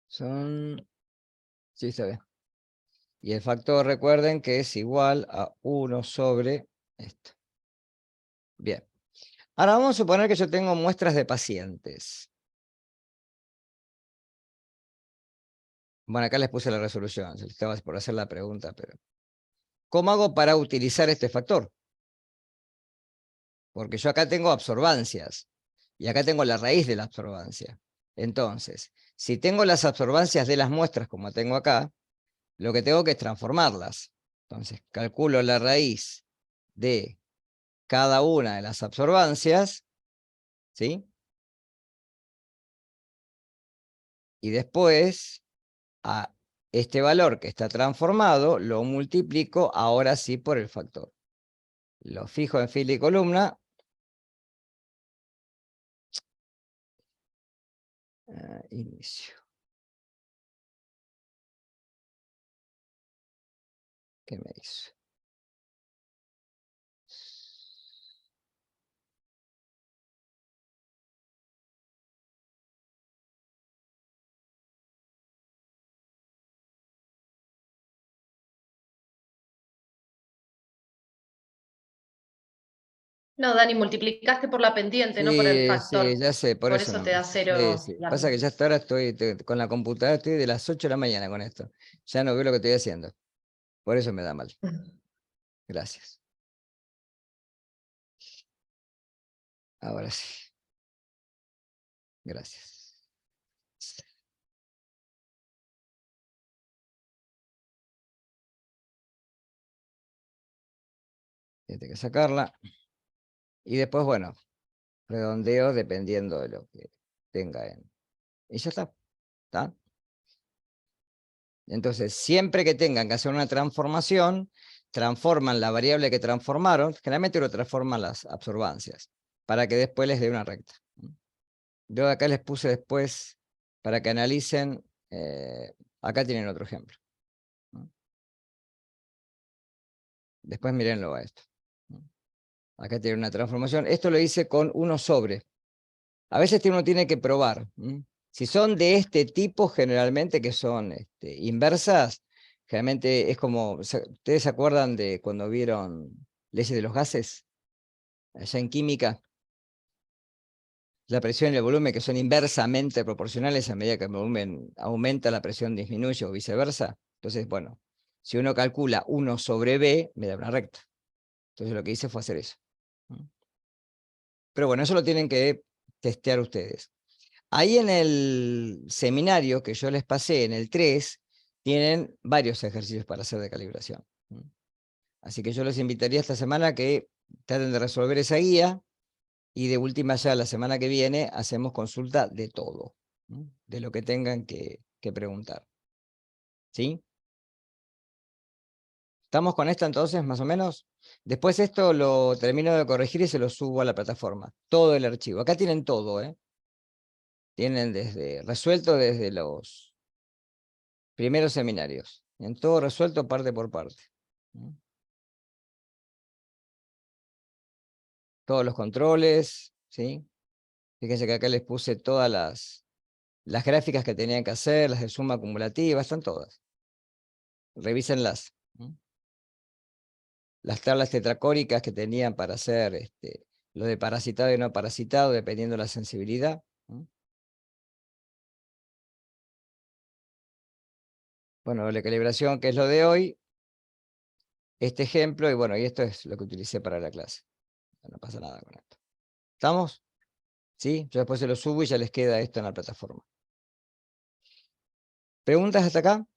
Son... Sí, está bien. Y el factor, recuerden que es igual a 1 sobre esto. Bien. Ahora vamos a suponer que yo tengo muestras de pacientes. Bueno, acá les puse la resolución. Se les estaba por hacer la pregunta, pero... ¿Cómo hago para utilizar este factor? Porque yo acá tengo absorbancias. Y acá tengo la raíz de la absorbancia. Entonces, si tengo las absorbancias de las muestras como tengo acá, lo que tengo que es transformarlas. Entonces, calculo la raíz de cada una de las absorbancias, ¿sí? Y después, a este valor que está transformado, lo multiplico ahora sí por el factor. Lo fijo en fila y columna. Inicio. ¿Qué me hizo? No, Dani, multiplicaste por la pendiente, no por el factor. Sí, ya sé, por Por eso eso no. te da Sí, 0 sí. la Pasa que ya pendiente. hasta ahora estoy con la computadora, estoy de las 8 de la mañana con esto. Ya no veo lo que estoy haciendo. Por eso me da mal. Gracias. Ahora sí. Gracias. Tiene que sacarla. Y después, bueno, redondeo dependiendo de lo que tenga en. Y ya está. ¿Está? Entonces, siempre que tengan que hacer una transformación, transforman la variable que transformaron, generalmente lo transforman las absorbancias, para que después les dé una recta. Yo acá les puse después, para que analicen, acá tienen otro ejemplo. Después mírenlo a esto. Acá tiene una transformación. Esto lo hice con 1 sobre. A veces uno tiene que probar. Si son de este tipo, generalmente, que son inversas, generalmente es como, ¿ustedes se acuerdan de cuando vieron leyes de los gases? Allá en química. La presión y el volumen, que son inversamente proporcionales, a medida que el volumen aumenta, la presión disminuye o viceversa. Entonces, bueno, si uno calcula 1 sobre B, me da una recta. Entonces lo que hice fue hacer eso. Pero bueno, eso lo tienen que testear ustedes. Ahí en el seminario que yo les pasé, en el 3, tienen varios ejercicios para hacer de calibración. Así que yo les invitaría esta semana a que traten de resolver esa guía, y de última ya la semana que viene hacemos consulta de todo, de lo que tengan que preguntar. ¿Sí? ¿Estamos con esta entonces, más o menos? Después esto lo termino de corregir y se lo subo a la plataforma. Todo el archivo. Acá tienen todo, ¿eh? Tienen resuelto desde los primeros seminarios. En todo resuelto parte por parte. Todos los controles, ¿sí? Fíjense que acá les puse todas las gráficas que tenían que hacer, las de suma acumulativa, están todas. Revísenlas. Las tablas tetracóricas que tenían para hacer lo de parasitado y no parasitado, dependiendo de la sensibilidad. Bueno, la calibración, que es lo de hoy, este ejemplo, y bueno, y esto es lo que utilicé para la clase. No pasa nada con esto. ¿Estamos? ¿Sí? Yo después se lo subo y ya les queda esto en la plataforma. ¿Preguntas hasta acá?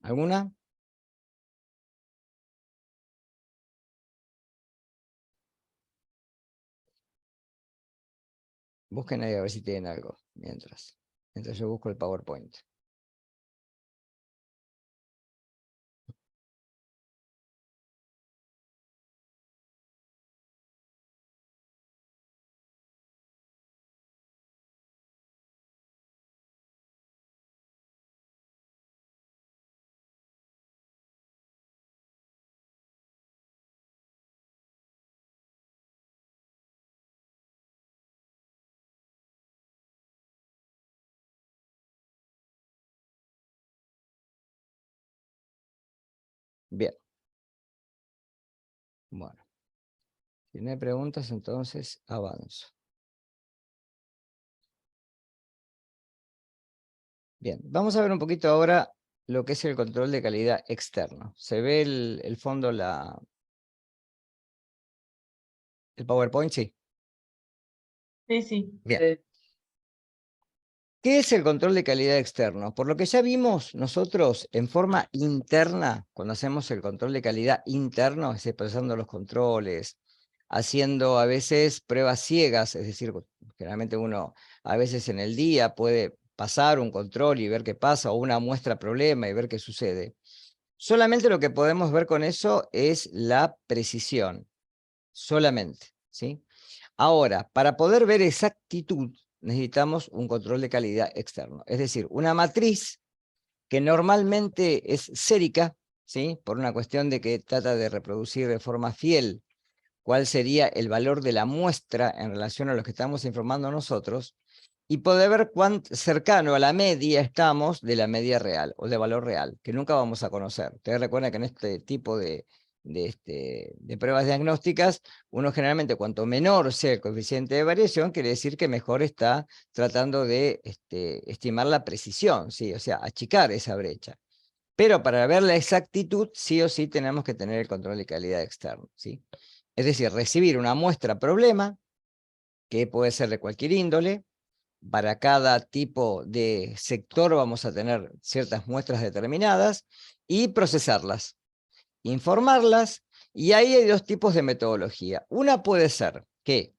¿Alguna? Busquen ahí a ver si tienen algo, mientras yo busco el PowerPoint. Bien. Bueno. Si no hay preguntas, entonces avanzo. Bien, vamos a ver un poquito ahora lo que es el control de calidad externo. ¿Se ve el fondo, el PowerPoint? Sí. Sí, sí. Bien. ¿Qué es el control de calidad externo? Por lo que ya vimos nosotros en forma interna, cuando hacemos el control de calidad interno, es decir, procesando los controles, haciendo a veces pruebas ciegas, es decir, generalmente uno a veces en el día puede pasar un control y ver qué pasa, o una muestra problema y ver qué sucede. Solamente lo que podemos ver con eso es la precisión, solamente, ¿sí? Ahora, para poder ver exactitud, necesitamos un control de calidad externo, es decir, una matriz que normalmente es sérica, ¿sí? Por una cuestión de que trata de reproducir de forma fiel cuál sería el valor de la muestra en relación a lo que estamos informando nosotros, y poder ver cuán cercano a la media estamos de la media real, o de valor real, que nunca vamos a conocer. Ustedes recuerdan que en este tipo de pruebas diagnósticas, uno generalmente, cuanto menor sea el coeficiente de variación, quiere decir que mejor está tratando de estimar la precisión, ¿sí? O sea, achicar esa brecha. Pero para ver la exactitud, sí o sí tenemos que tener el control de calidad externo, ¿sí? Es decir, recibir una muestra problema que puede ser de cualquier índole. Para cada tipo de sector vamos a tener ciertas muestras determinadas y procesarlas, informarlas, y ahí hay dos tipos de metodología. Una puede ser que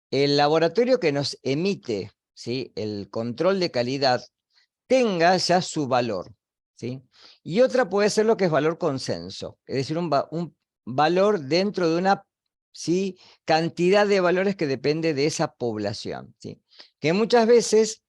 el laboratorio que nos emite, ¿sí?, el control de calidad tenga ya su valor, ¿sí? Y otra puede ser lo que es valor consenso, es decir, un valor dentro de una, ¿sí?, cantidad de valores que depende de esa población, ¿sí? Que muchas veces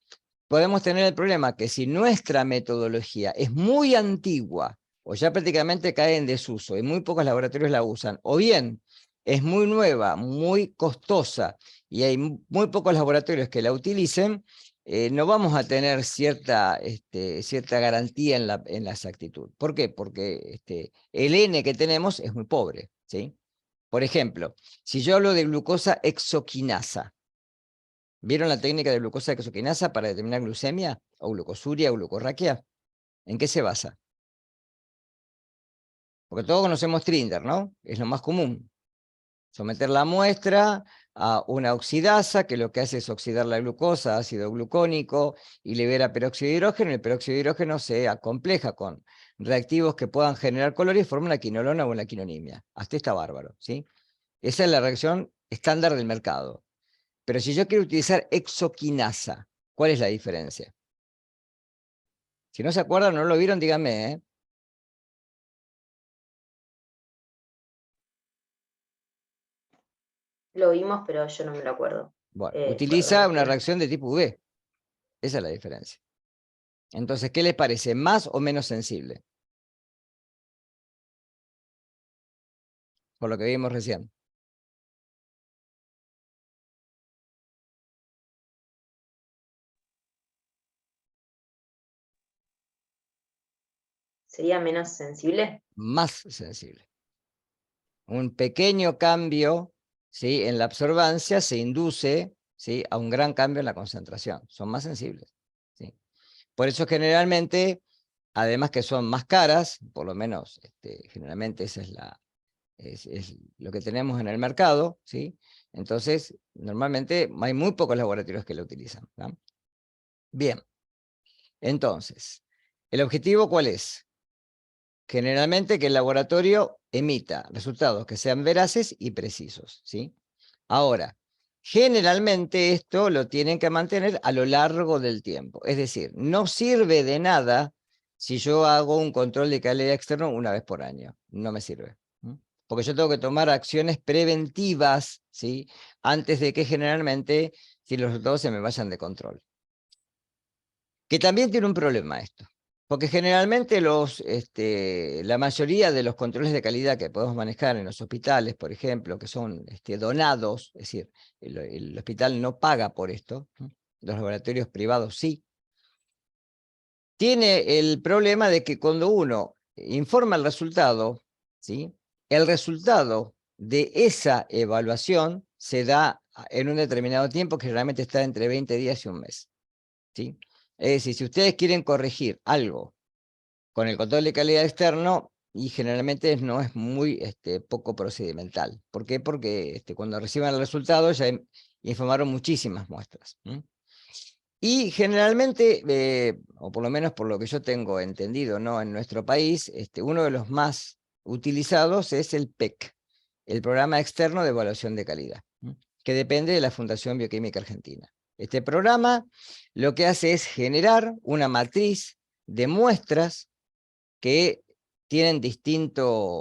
podemos tener el problema que si nuestra metodología es muy antigua o ya prácticamente cae en desuso y muy pocos laboratorios la usan, o bien es muy nueva, muy costosa y hay muy pocos laboratorios que la utilicen, no vamos a tener cierta garantía en la exactitud. ¿Por qué? Porque el N que tenemos es muy pobre, ¿sí? Por ejemplo, si yo hablo de glucosa exoquinasa, ¿vieron la técnica de glucosa exoquinasa para determinar glucemia o glucosuria o glucorraquia? ¿En qué se basa? Porque todos conocemos Trinder, ¿no? Es lo más común. Someter la muestra a una oxidasa, que lo que hace es oxidar la glucosa a ácido glucónico y libera peróxido de hidrógeno. El peróxido de hidrógeno se acompleja con reactivos que puedan generar color y forma una quinolona o una quinonimia. Hasta está bárbaro, ¿sí? Esa es la reacción estándar del mercado. Pero si yo quiero utilizar exoquinasa, ¿cuál es la diferencia? Si no se acuerdan, no lo vieron, díganme, ¿eh? Lo vimos, pero yo no me lo acuerdo. Bueno, Perdón, utiliza una ¿qué? reacción de tipo V. Esa es la diferencia. Entonces, ¿qué les parece? ¿Más o menos sensible? Por lo que vimos recién. ¿Sería menos sensible? Más sensible. Un pequeño cambio, ¿sí?, en la absorbancia se induce, ¿sí?, a un gran cambio en la concentración. Son más sensibles, ¿sí? Por eso generalmente, además que son más caras, por lo menos generalmente esa es lo que tenemos en el mercado, ¿sí? Entonces, normalmente hay muy pocos laboratorios que lo utilizan, ¿no? Bien, entonces, ¿el objetivo cuál es? Generalmente que el laboratorio emita resultados que sean veraces y precisos, ¿sí? Ahora, generalmente esto lo tienen que mantener a lo largo del tiempo. Es decir, no sirve de nada si yo hago un control de calidad externo una vez por año. No me sirve. Porque yo tengo que tomar acciones preventivas, ¿sí?, antes de que generalmente si los resultados se me vayan de control. Que también tiene un problema esto. Porque generalmente la mayoría de los controles de calidad que podemos manejar en los hospitales, por ejemplo, que son donados, es decir, el hospital no paga por esto, ¿no? Los laboratorios privados sí, tiene el problema de que cuando uno informa el resultado, ¿sí?, el resultado de esa evaluación se da en un determinado tiempo, que generalmente está entre 20 días y un mes, ¿sí? Es decir, si ustedes quieren corregir algo con el control de calidad externo, y generalmente no es muy poco procedimental. ¿Por qué? Porque cuando reciban el resultado ya informaron muchísimas muestras. Y generalmente, o por lo menos por lo que yo tengo entendido, ¿no?, en nuestro país, uno de los más utilizados es el PEC, el Programa Externo de Evaluación de Calidad, que depende de la Fundación Bioquímica Argentina. Este programa lo que hace es generar una matriz de muestras que tienen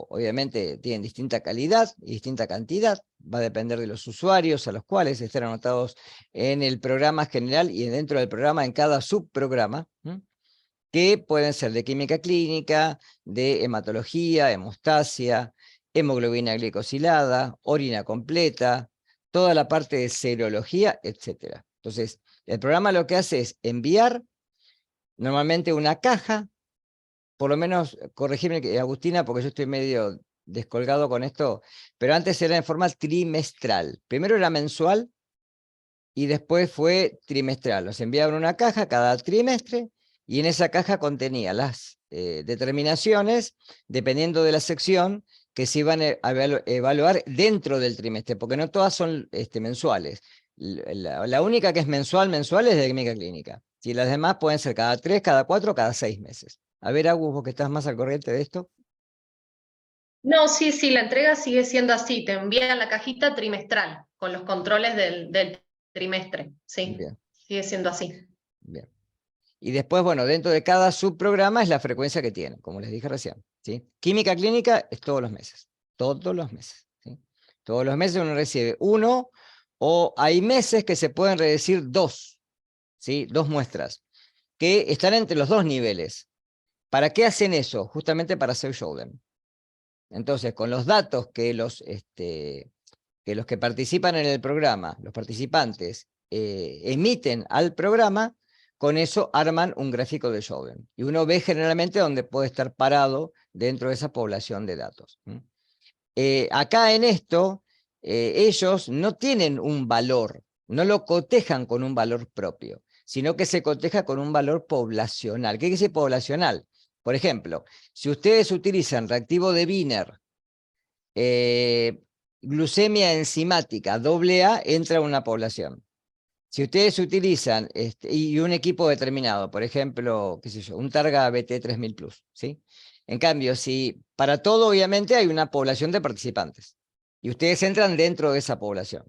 obviamente tienen distinta calidad y distinta cantidad, va a depender de los usuarios a los cuales estén anotados en el programa general y dentro del programa en cada subprograma, que pueden ser de química clínica, de hematología, hemostasia, hemoglobina glicosilada, orina completa, toda la parte de serología, etc. Entonces, el programa lo que hace es enviar normalmente una caja. Por lo menos, corregime, Agustina, porque yo estoy medio descolgado con esto, pero antes era en forma trimestral. Primero era mensual y después fue trimestral. Nos enviaban una caja cada trimestre y en esa caja contenía las determinaciones, dependiendo de la sección, que se iban a evaluar dentro del trimestre, porque no todas son mensuales. La única que es mensual es de química clínica. Si las demás pueden ser cada 3, cada 4, cada 6 meses. A ver, Agus, vos que estás más al corriente de esto. No, sí, sí, la entrega sigue siendo así. Te envían la cajita trimestral con los controles del trimestre. Sí, Bien, sigue siendo así. bien. Y después, bueno, dentro de cada subprograma es la frecuencia que tiene, como les dije recién, ¿sí? Química clínica es todos los meses, ¿sí? Todos los meses uno recibe 1, o hay meses que se pueden recibir 2, ¿sí? 2 muestras, que están entre los 2 niveles. ¿Para qué hacen eso? Justamente para hacer showdown. Entonces, con los datos que los que participan en el programa, los participantes, emiten al programa, con eso arman un gráfico de showdown. Y uno ve generalmente dónde puede estar parado dentro de esa población de datos. Acá en esto, ellos no tienen un valor, no lo cotejan con un valor propio, sino que se coteja con un valor poblacional. ¿Qué quiere decir poblacional? Por ejemplo, si ustedes utilizan reactivo de Wiener, glucemia enzimática AA, entra a una población. Si ustedes utilizan y un equipo determinado, por ejemplo, qué sé yo, un Targa BT3000 Plus, ¿sí? En cambio, si para todo obviamente hay una población de participantes y ustedes entran dentro de esa población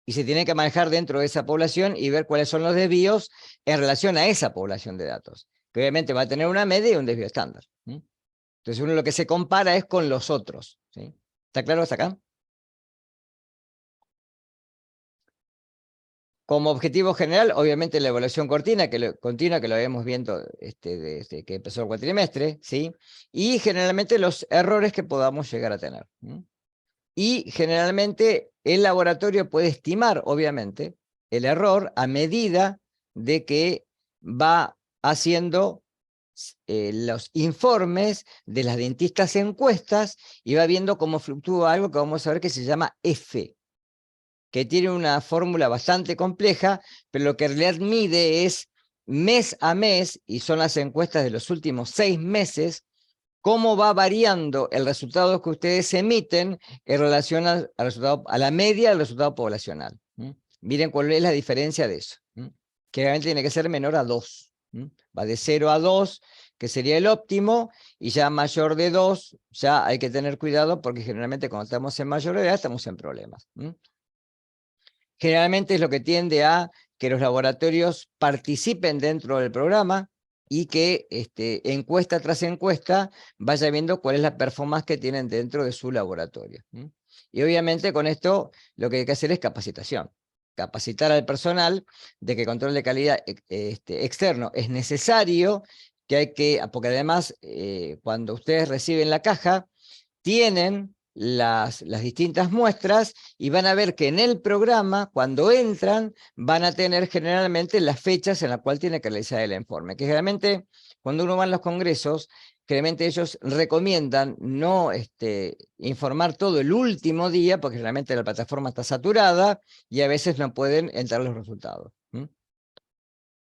y se tienen que manejar dentro de esa población y ver cuáles son los desvíos en relación a esa población de datos, que obviamente va a tener una media y un desvío estándar. Entonces uno lo que se compara es con los otros, ¿sí? ¿Está claro hasta acá? Como objetivo general, obviamente la evaluación continua, que lo habíamos viendo desde que empezó el cuatrimestre, ¿sí? Y generalmente los errores que podamos llegar a tener. Y generalmente el laboratorio puede estimar, obviamente, el error a medida de que va haciendo los informes de las dentistas encuestas y va viendo cómo fluctúa algo que vamos a ver que se llama F, que tiene una fórmula bastante compleja, pero lo que en realidad mide es mes a mes, y son las encuestas de los últimos 6 meses, cómo va variando el resultado que ustedes emiten en relación al resultado, a la media del resultado poblacional. Miren cuál es la diferencia de eso. Que realmente tiene que ser menor a 2. Va de 0 a 2, que sería el óptimo, y ya mayor de 2, ya hay que tener cuidado, porque generalmente cuando estamos en mayor edad estamos en problemas. Generalmente es lo que tiende a que los laboratorios participen dentro del programa y que encuesta tras encuesta vaya viendo cuál es la performance que tienen dentro de su laboratorio. Y obviamente con esto lo que hay que hacer es capacitación. Capacitar al personal de que el control de calidad externo es necesario, porque además cuando ustedes reciben la caja, tienen las distintas muestras y van a ver que en el programa, cuando entran, van a tener generalmente las fechas en las cuales tiene que realizar el informe, que generalmente cuando uno va a los congresos, generalmente ellos recomiendan no informar todo el último día, porque generalmente la plataforma está saturada y a veces no pueden entrar los resultados.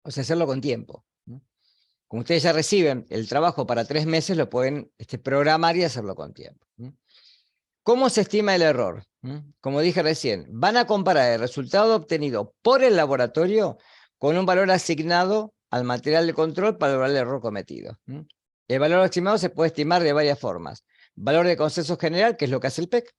O sea, hacerlo con tiempo. Como ustedes ya reciben el trabajo para 3 meses, lo pueden programar y hacerlo con tiempo. ¿Cómo se estima el error? Como dije recién, van a comparar el resultado obtenido por el laboratorio con un valor asignado al material de control para lograr el error cometido. El valor estimado se puede estimar de varias formas. Valor de consenso general, que es lo que hace el PEC.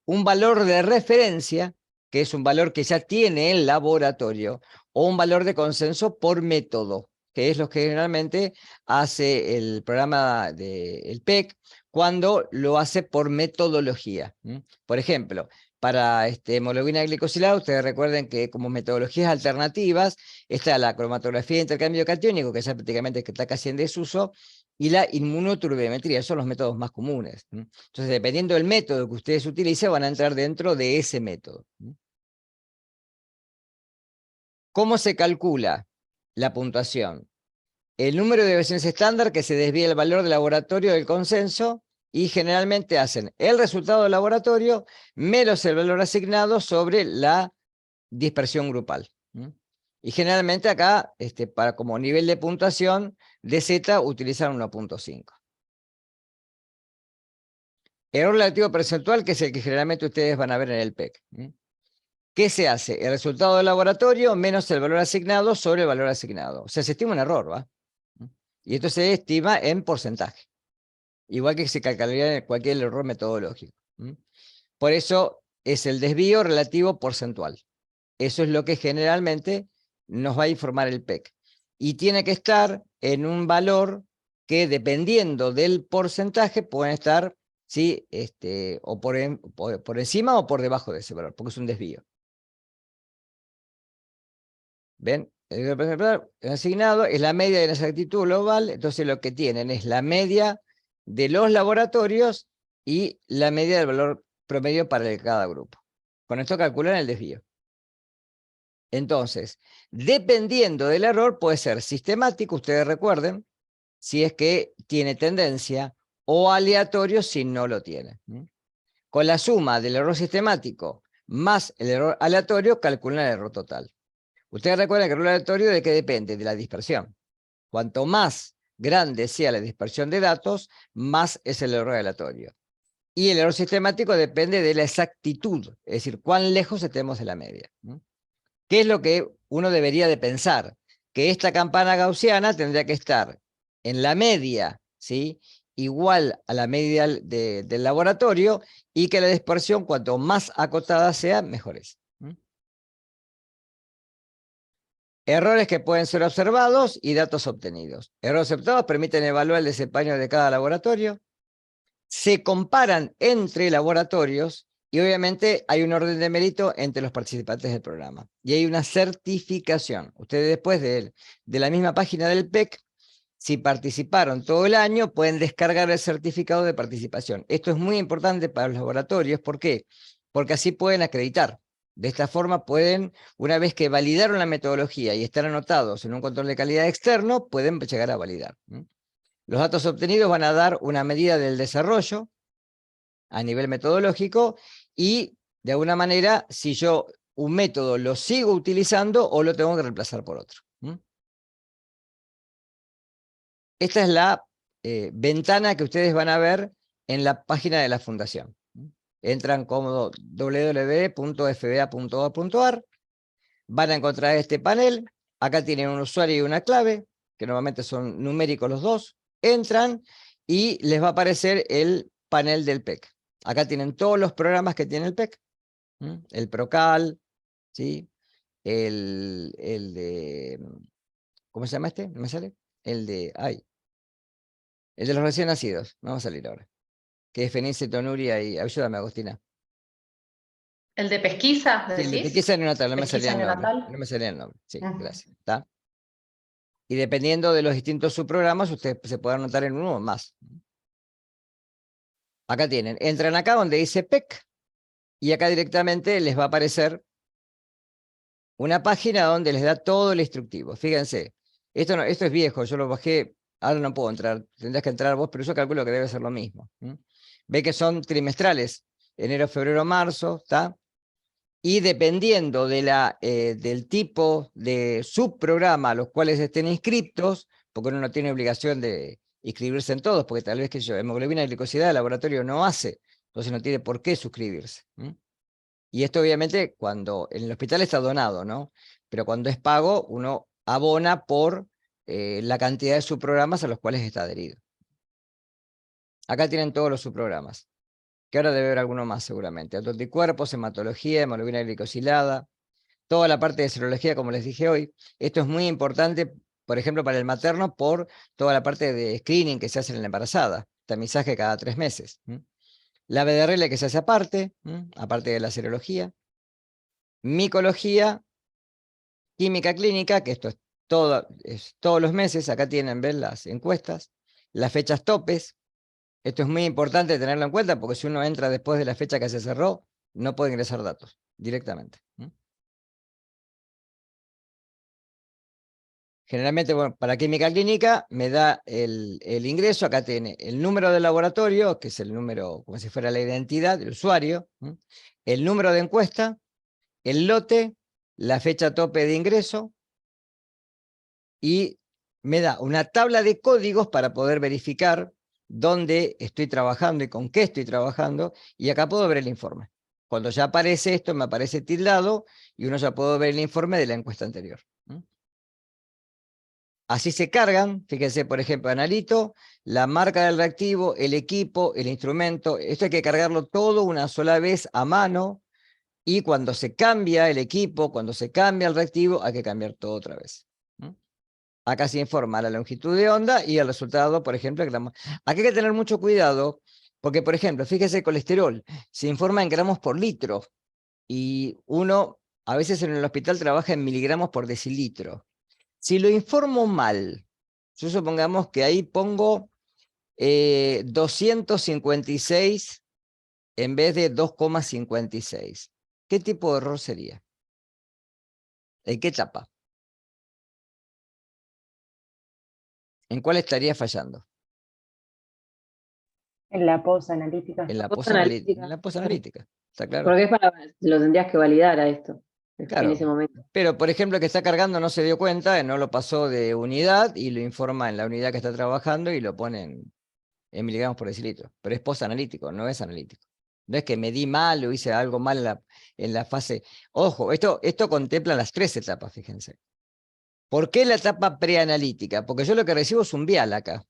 Un valor de referencia, que es un valor que ya tiene el laboratorio. O un valor de consenso por método, que es lo que generalmente hace el programa del PEC cuando lo hace por metodología. Por ejemplo, para hemoglobina glicosilada, ustedes recuerden que como metodologías alternativas está la cromatografía de intercambio catiónico, que ya prácticamente está casi en desuso, y la inmunoturbimetría, son los métodos más comunes. Entonces, dependiendo del método que ustedes utilicen, van a entrar dentro de ese método. ¿Cómo se calcula la puntuación? El número de deviaciones estándar que se desvía el valor del laboratorio del consenso, y generalmente hacen el resultado del laboratorio menos el valor asignado sobre la dispersión grupal. Y generalmente acá, para como nivel de puntuación de Z, utilizan 1.5. Error relativo percentual, que es el que generalmente ustedes van a ver en el PEC. ¿Qué se hace? El resultado del laboratorio menos el valor asignado sobre el valor asignado. O sea, se estima un error, ¿va? Y esto se estima en porcentaje. Igual que se calcularía en cualquier error metodológico. Por eso es el desvío relativo porcentual. Eso es lo que generalmente nos va a informar el PEC. Y tiene que estar en un valor que, dependiendo del porcentaje, pueden estar, ¿sí? O por encima o por debajo de ese valor, porque es un desvío. ¿Ven? El asignado es la media de la exactitud global, entonces lo que tienen es la media de los laboratorios y la media del valor promedio para cada grupo. Con esto calculan el desvío. Entonces, dependiendo del error, puede ser sistemático, ustedes recuerden, si es que tiene tendencia, o aleatorio si no lo tiene. Con la suma del error sistemático más el error aleatorio, calculan el error total. Ustedes recuerdan que el error aleatorio de qué depende, de la dispersión. Cuanto más grande sea la dispersión de datos, más es el error aleatorio. Y el error sistemático depende de la exactitud, es decir, cuán lejos estemos de la media. ¿Qué es lo que uno debería de pensar? Que esta campana gaussiana tendría que estar en la media, ¿sí? Igual a la media del laboratorio, y que la dispersión, cuanto más acotada sea, mejor es. Errores que pueden ser observados y datos obtenidos. Errores observados permiten evaluar el desempeño de cada laboratorio. Se comparan entre laboratorios y obviamente hay un orden de mérito entre los participantes del programa. Y hay una certificación. Ustedes después de la misma página del PEC, si participaron todo el año, pueden descargar el certificado de participación. Esto es muy importante para los laboratorios. ¿Por qué? Porque así pueden acreditar. De esta forma pueden, una vez que validaron la metodología y están anotados en un control de calidad externo, pueden llegar a validar. Los datos obtenidos van a dar una medida del desarrollo a nivel metodológico y, de alguna manera, si yo un método lo sigo utilizando o lo tengo que reemplazar por otro. Esta es la ventana que ustedes van a ver en la página de la fundación. Entran como www.fba.org.ar, van a encontrar este panel. Acá tienen un usuario y una clave, que normalmente son numéricos los dos. Entran y les va a aparecer el panel del PEC. Acá tienen todos los programas que tiene el PEC. El Procal, ¿sí? El de... ¿Cómo se llama este? ¿No me sale? El de los recién nacidos. No va a salir ahora. Que es Fenice, Tonuria y... Ayúdame, Agostina. ¿El de pesquisa, Sí, el de decís? pesquisa neonatal, no me salía ¿Pesquisa el nombre. neonatal? No me salía el nombre. Sí, Ujú. gracias. ¿Está? Y dependiendo de los distintos subprogramas, ustedes se pueden anotar en uno o más. Acá tienen. Entran acá donde dice PEC y acá directamente les va a aparecer una página donde les da todo el instructivo. Fíjense, esto es viejo, yo lo bajé, ahora no puedo entrar, tendrás que entrar vos, pero yo calculo que debe ser lo mismo. Ve que son trimestrales, enero, febrero, marzo, ¿está? Y dependiendo de del tipo de subprograma a los cuales estén inscriptos, porque uno no tiene obligación de inscribirse en todos, porque tal vez que hemoglobina y glicosidad el laboratorio no hace, entonces no tiene por qué suscribirse. Y esto obviamente cuando en el hospital está donado, ¿no? Pero cuando es pago, uno abona por la cantidad de subprogramas a los cuales está adherido. Acá tienen todos los subprogramas, que ahora debe haber alguno más seguramente. Autoanticuerpos, hematología, hemoglobina glicosilada, toda la parte de serología, como les dije hoy. Esto es muy importante, por ejemplo, para el materno, por toda la parte de screening que se hace en la embarazada, tamizaje cada 3 meses. La BDRL que se hace aparte de la serología. Micología, química clínica, que esto es todos los meses, acá tienen, ven las encuestas, las fechas topes. Esto es muy importante tenerlo en cuenta porque si uno entra después de la fecha que se cerró, no puede ingresar datos directamente. Generalmente, bueno, para química clínica me da el ingreso, acá tiene el número del laboratorio, que es el número, como si fuera la identidad del usuario, el número de encuesta, el lote, la fecha tope de ingreso, y me da una tabla de códigos para poder verificar dónde estoy trabajando y con qué estoy trabajando, y acá puedo ver el informe, Cuando ya aparece esto, me aparece tildado y uno ya puede ver el informe de la encuesta anterior. Así se cargan, fíjense, por ejemplo, Analito, la marca del reactivo, el equipo, el instrumento. Esto hay que cargarlo todo una sola vez a mano, y cuando se cambia el equipo, cuando se cambia el reactivo, hay que cambiar todo otra vez. Acá se informa la longitud de onda y el resultado, por ejemplo, gramos. Aquí hay que tener mucho cuidado, porque, por ejemplo, fíjese el colesterol, se informa en gramos por litro, y uno a veces en el hospital trabaja en miligramos por decilitro. Si lo informo mal, yo supongamos que ahí pongo 256 en vez de 2,56. ¿Qué tipo de error sería? ¿En qué etapa? ¿En cuál estaría fallando? En la posanalítica. En la Posanalítica. posanalítica. En la posanalítica, ¿está claro? Porque es para, lo tendrías que validar a esto, en Claro. ese momento. Pero, por ejemplo, el que está cargando no se dio cuenta, no lo pasó de unidad y lo informa en la unidad que está trabajando y lo pone en miligramos por decilitro. Pero es posanalítico, no es analítico. No es que medí mal o hice algo mal en la fase. Ojo, esto contempla las 3 etapas, fíjense. ¿Por qué la etapa preanalítica? Porque yo lo que recibo es un vial acá.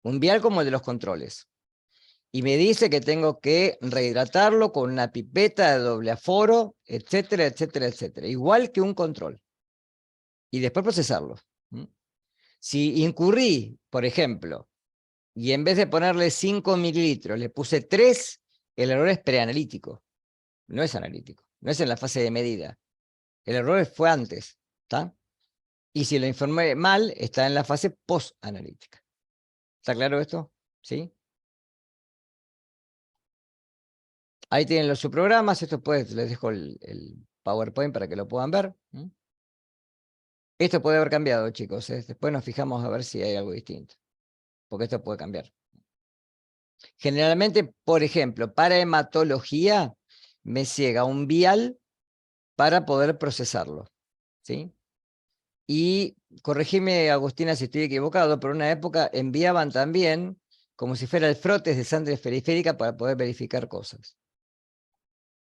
Un vial como el de los controles. Y me dice que tengo que rehidratarlo con una pipeta de doble aforo, etcétera, etcétera, etcétera. Igual que un control. Y después procesarlo. Si incurrí, por ejemplo, y en vez de ponerle 5 mililitros, le puse 3, el error es preanalítico. No es analítico. No es en la fase de medida. El error fue antes. ¿Está? Y si lo informé mal, está en la fase post-analítica. ¿Está claro esto? ¿Sí? Ahí tienen los subprogramas. Esto pues les dejo el PowerPoint para que lo puedan ver. Esto puede haber cambiado, chicos. Después nos fijamos a ver si hay algo distinto. Porque esto puede cambiar. Generalmente, por ejemplo, para hematología, me ciega un vial para poder procesarlo. ¿Sí? Y corregime, Agustina, si estoy equivocado, pero en una época enviaban también como si fuera el frotes de sangre periférica para poder verificar cosas.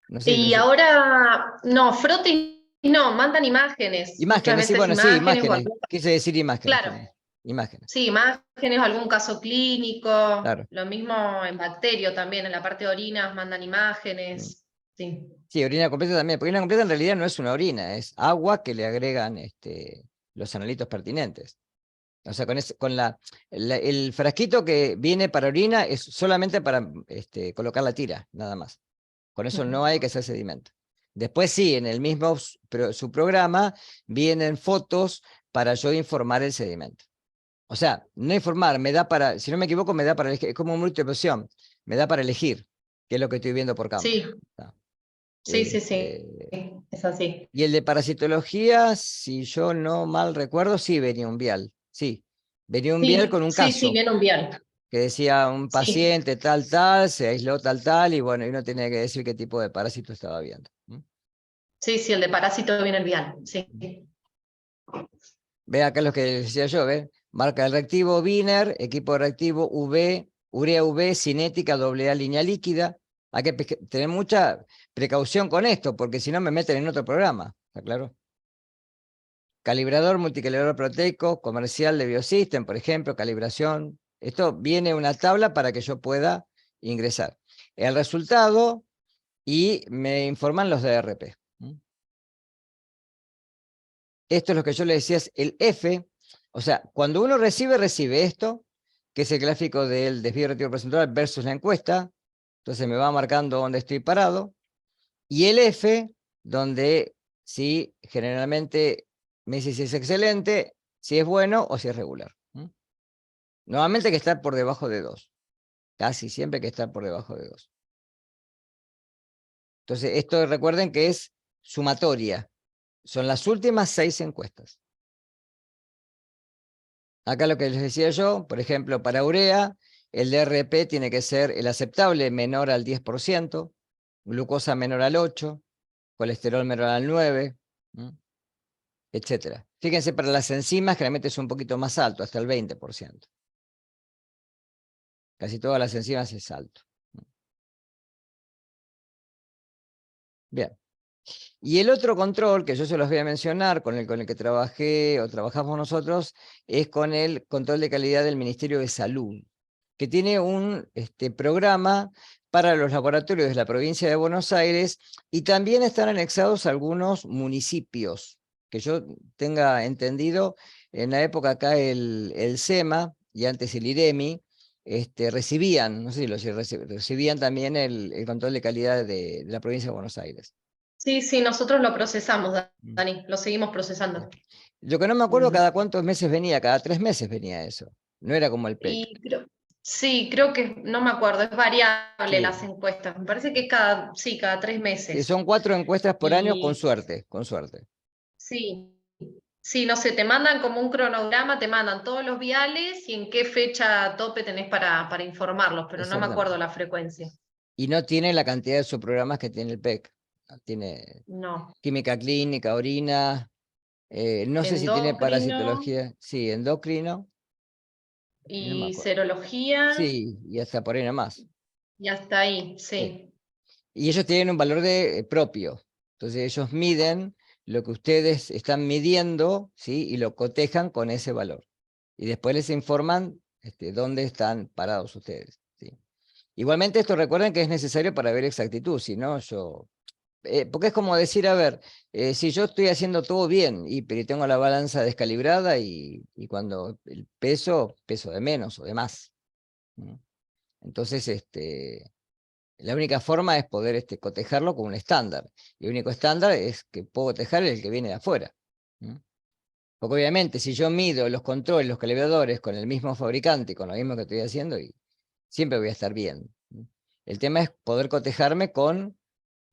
No sé, Y no sé. ahora, no, frotis no, mandan imágenes. Imágenes, Muchas sí, veces bueno, sí, o imágenes. algún- Quise decir imágenes. Claro, Imágenes, sí, imágenes o algún caso clínico. claro. Lo mismo en bacterio también, en la parte de orinas mandan imágenes. Sí. Sí, orina completa también, porque orina completa en realidad no es una orina, es agua que le agregan los analitos pertinentes. O sea, el frasquito que viene para orina es solamente para colocar la tira, nada más. Con eso no hay que hacer sedimento. Después sí, en el mismo su programa vienen fotos para yo informar el sedimento. O sea, no informar, me da para, si no me equivoco, me da para elegir, es como multiple opción, me da para elegir qué es lo que estoy viendo por cámara. Sí, ¿Está? sí, sí, sí. Es así. Y el de parasitología, si yo no mal recuerdo, sí venía un vial. Sí, venía un vial Sí, con un sí, sí, caso viene un vial. que decía un Sí, paciente tal, tal, se aisló tal, tal, y bueno, y uno tenía que decir qué tipo de parásito estaba viendo. sí, sí, el de parásito viene el vial. Sí. Ve acá lo que decía yo, ¿ve? Marca el reactivo Wiener, equipo de reactivo UV, urea UV, cinética, AA línea líquida. Hay que tener mucha precaución con esto, porque si no me meten en otro programa, ¿está claro? Calibrador, multicalibrador proteico, comercial de Biosystem, por ejemplo, calibración. Esto viene una tabla para que yo pueda ingresar el resultado y me informan los DRP. Esto es lo que yo le decía, es el F. O sea, cuando uno recibe esto, que es el gráfico del desvío relativo porcentual versus la encuesta. Entonces me va marcando dónde estoy parado. Y el F, donde sí, generalmente me dice si es excelente, si es bueno o si es regular. Nuevamente hay que estar por debajo de 2. Casi siempre hay que estar por debajo de 2. Entonces, esto recuerden que es sumatoria. Son las últimas 6 encuestas. Acá lo que les decía yo, por ejemplo, para urea, el DRP tiene que ser el aceptable menor al 10%, glucosa menor al 8%, colesterol menor al 9%, etc. Fíjense, para las enzimas generalmente es un poquito más alto, hasta el 20%. Casi todas las enzimas es alto. Bien. Y el otro control, que yo se los voy a mencionar, con el que trabajé o trabajamos nosotros, es con el control de calidad del Ministerio de Salud, que tiene un programa para los laboratorios de la provincia de Buenos Aires, y también están anexados algunos municipios, que yo tenga entendido, en la época acá el SEMA, y antes el IREMI, recibían, no sé si recibían también el control de calidad de la provincia de Buenos Aires. Sí, nosotros lo procesamos, Dani, lo seguimos procesando. Lo que no me acuerdo cada cuántos meses venía, cada 3 meses venía eso. No era como el PEC. Y creo que, no me acuerdo, es variable Sí. las encuestas. Me parece que es cada 3 Sí, meses. son 4 encuestas por año, con Y- suerte, con suerte. Sí, no sé, te mandan como un cronograma, te mandan todos los viales y en qué fecha tope tenés para informarlos, pero no me acuerdo la frecuencia. Y no tiene la cantidad de subprogramas que tiene el PEC. Tiene No. química clínica, orina, no sé si tiene Endocrino parasitología, sí, endocrino, y no me y acuerdo. serología Sí, y hasta por ahí nomás. y hasta ahí, Sí. sí. Y ellos tienen un valor propio. Entonces ellos miden lo que ustedes están midiendo, ¿sí? Y lo cotejan con ese valor. Y después les informan dónde están parados ustedes, ¿sí? Igualmente esto recuerden que es necesario para ver exactitud, si no porque es como decir, a ver, si yo estoy haciendo todo bien, pero tengo la balanza descalibrada y cuando el peso de menos o de más. ¿No? Entonces, la única forma es poder cotejarlo con un estándar. Y el único estándar es que puedo cotejar el que viene de afuera. ¿No? Porque obviamente si yo mido los controles, los calibradores con el mismo fabricante, con lo mismo que estoy haciendo, y siempre voy a estar bien. ¿No? El tema es poder cotejarme con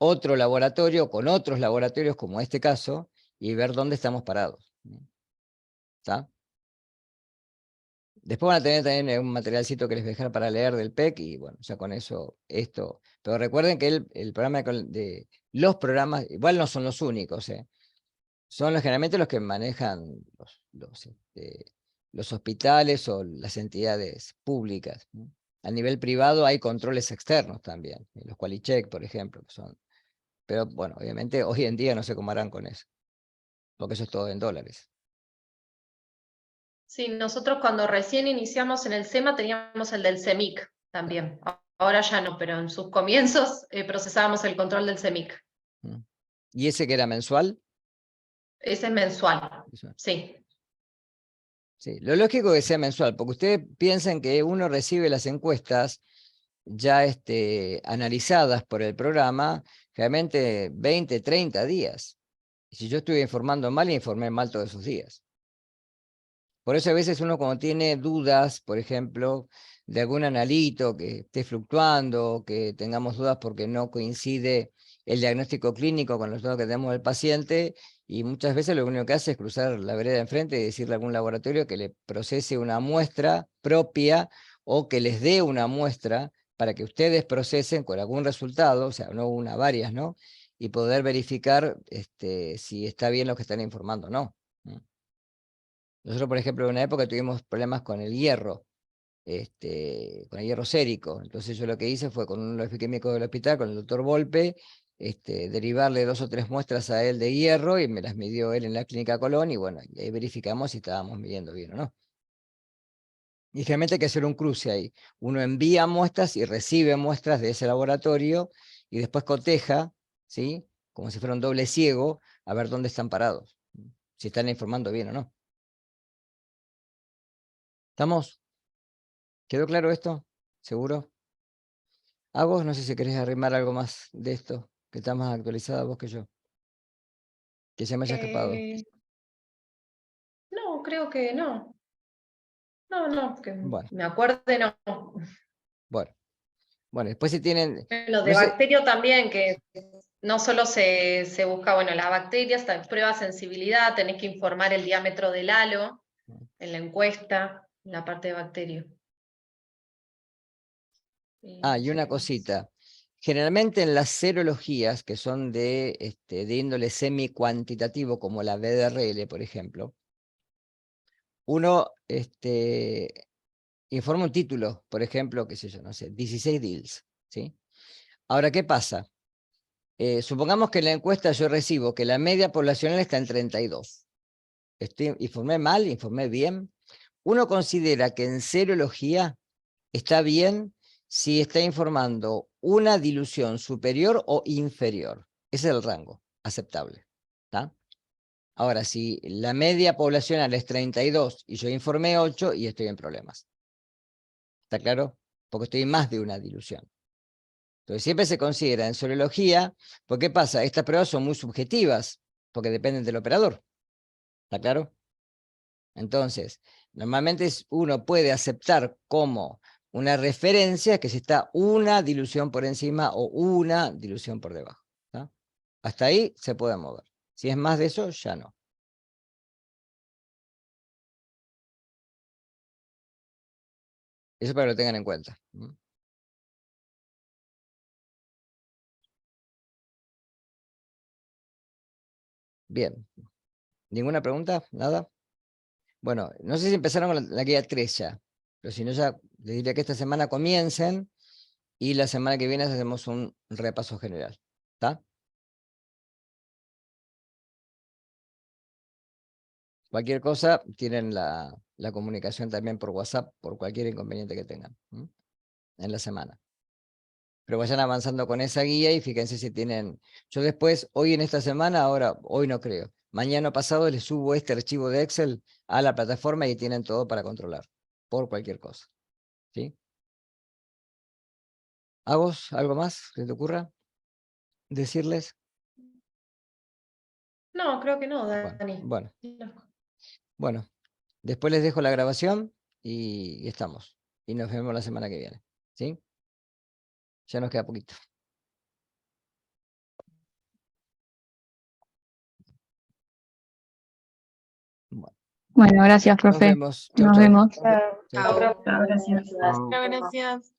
otro laboratorio, con otros laboratorios como este caso, y ver dónde estamos parados. ¿No? ¿Está? Después van a tener también un materialcito que les voy a dejar para leer del PEC, y bueno, ya con eso, esto. Pero recuerden que el programa los programas, igual no son los únicos, son generalmente los que manejan los hospitales o las entidades públicas. ¿No? A nivel privado hay controles externos también, los QualiCheck, por ejemplo, que son. Pero bueno, obviamente hoy en día no sé cómo harán con eso, porque eso es todo en dólares. Sí, nosotros cuando recién iniciamos en el SEMA teníamos el del CEMIC también. Ahora ya no, pero en sus comienzos procesábamos el control del CEMIC. ¿Y ese que era mensual? Ese es mensual, Mensual. sí. Sí, lo lógico es que sea mensual, porque ustedes piensan que uno recibe las encuestas ya analizadas por el programa, realmente 20, 30 días. Y si yo estuve informando mal, informé mal todos esos días. Por eso a veces uno cuando tiene dudas, por ejemplo, de algún analito que esté fluctuando, que tengamos dudas porque no coincide el diagnóstico clínico con los datos que tenemos del paciente, y muchas veces lo único que hace es cruzar la vereda de enfrente y decirle a algún laboratorio que le procese una muestra propia o que les dé una muestra para que ustedes procesen con algún resultado, o sea, no una, varias, ¿no? Y poder verificar si está bien lo que están informando o no. Nosotros, por ejemplo, en una época tuvimos problemas con el hierro, con el hierro sérico. Entonces yo lo que hice fue con un bioquímico del hospital, con el doctor Volpe, derivarle 2 o 3 muestras a él de hierro y me las midió él en la clínica Colón, y bueno, y ahí verificamos si estábamos midiendo bien o no. Y generalmente hay que hacer un cruce ahí. Uno envía muestras y recibe muestras de ese laboratorio y después coteja, ¿sí? Como si fuera un doble ciego, a ver dónde están parados, si están informando bien o no. ¿Estamos? ¿Quedó claro esto? ¿Seguro? A vos, no sé si querés arrimar algo más de esto, que está más actualizada vos que yo. Que se me haya escapado. No, creo que no. No, que Bueno, me acuerde, no. bueno. Bueno, después si tienen. Lo de No sé, bacterio también, que no solo se busca, bueno, las bacterias, prueba sensibilidad, tenés que informar el diámetro del halo en la encuesta, en la parte de bacterio. y una cosita. Generalmente en las serologías, que son de índole semi-cuantitativo, como la BDRL, por ejemplo, uno informa un título, por ejemplo, qué sé yo, no sé, 16 DILs, ¿sí? Ahora, ¿qué pasa? Supongamos que en la encuesta yo recibo que la media poblacional está en 32. ¿Informé mal? ¿Informé bien? Uno considera que en serología está bien si está informando una dilución superior o inferior. Ese es el rango aceptable. ¿Tá? Ahora, si la media poblacional es 32 y yo informé 8, y estoy en problemas. ¿Está claro? Porque estoy en más de una dilución. Entonces siempre se considera en serología, porque ¿qué pasa? Estas pruebas son muy subjetivas, porque dependen del operador. ¿Está claro? Entonces, normalmente uno puede aceptar como una referencia que si está una dilución por encima o una dilución por debajo. ¿Tá? Hasta ahí se puede mover. Si es más de eso, ya no. Eso para que lo tengan en cuenta. Bien. ¿Ninguna pregunta? ¿Nada? Bueno, no sé si empezaron con la guía 3 ya, pero si no ya les diría que esta semana comiencen y la semana que viene hacemos un repaso general. ¿Está? Cualquier cosa, tienen la comunicación también por WhatsApp, por cualquier inconveniente que tengan en la semana. Pero vayan avanzando con esa guía y fíjense si tienen... Yo después, hoy en esta semana, hoy no creo. Mañana pasado les subo este archivo de Excel a la plataforma y tienen todo para controlar, por cualquier cosa. ¿Sí? ¿Agos? ¿Algo más que te ocurra decirles? No, creo que no, Dani. Bueno, después les dejo la grabación y estamos. Y nos vemos la semana que viene. ¿Sí? Ya nos queda poquito. Bueno, gracias, Nos profe. vemos. Chau, Nos chau. vemos. Chau, Chao. chau. Gracias. Chao. Gracias.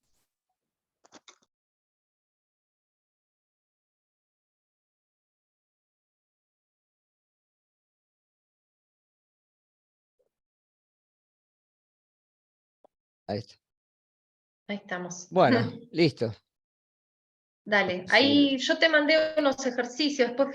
Ahí está. Ahí estamos. Bueno, listo. Dale, Sí. ahí yo te mandé unos ejercicios, después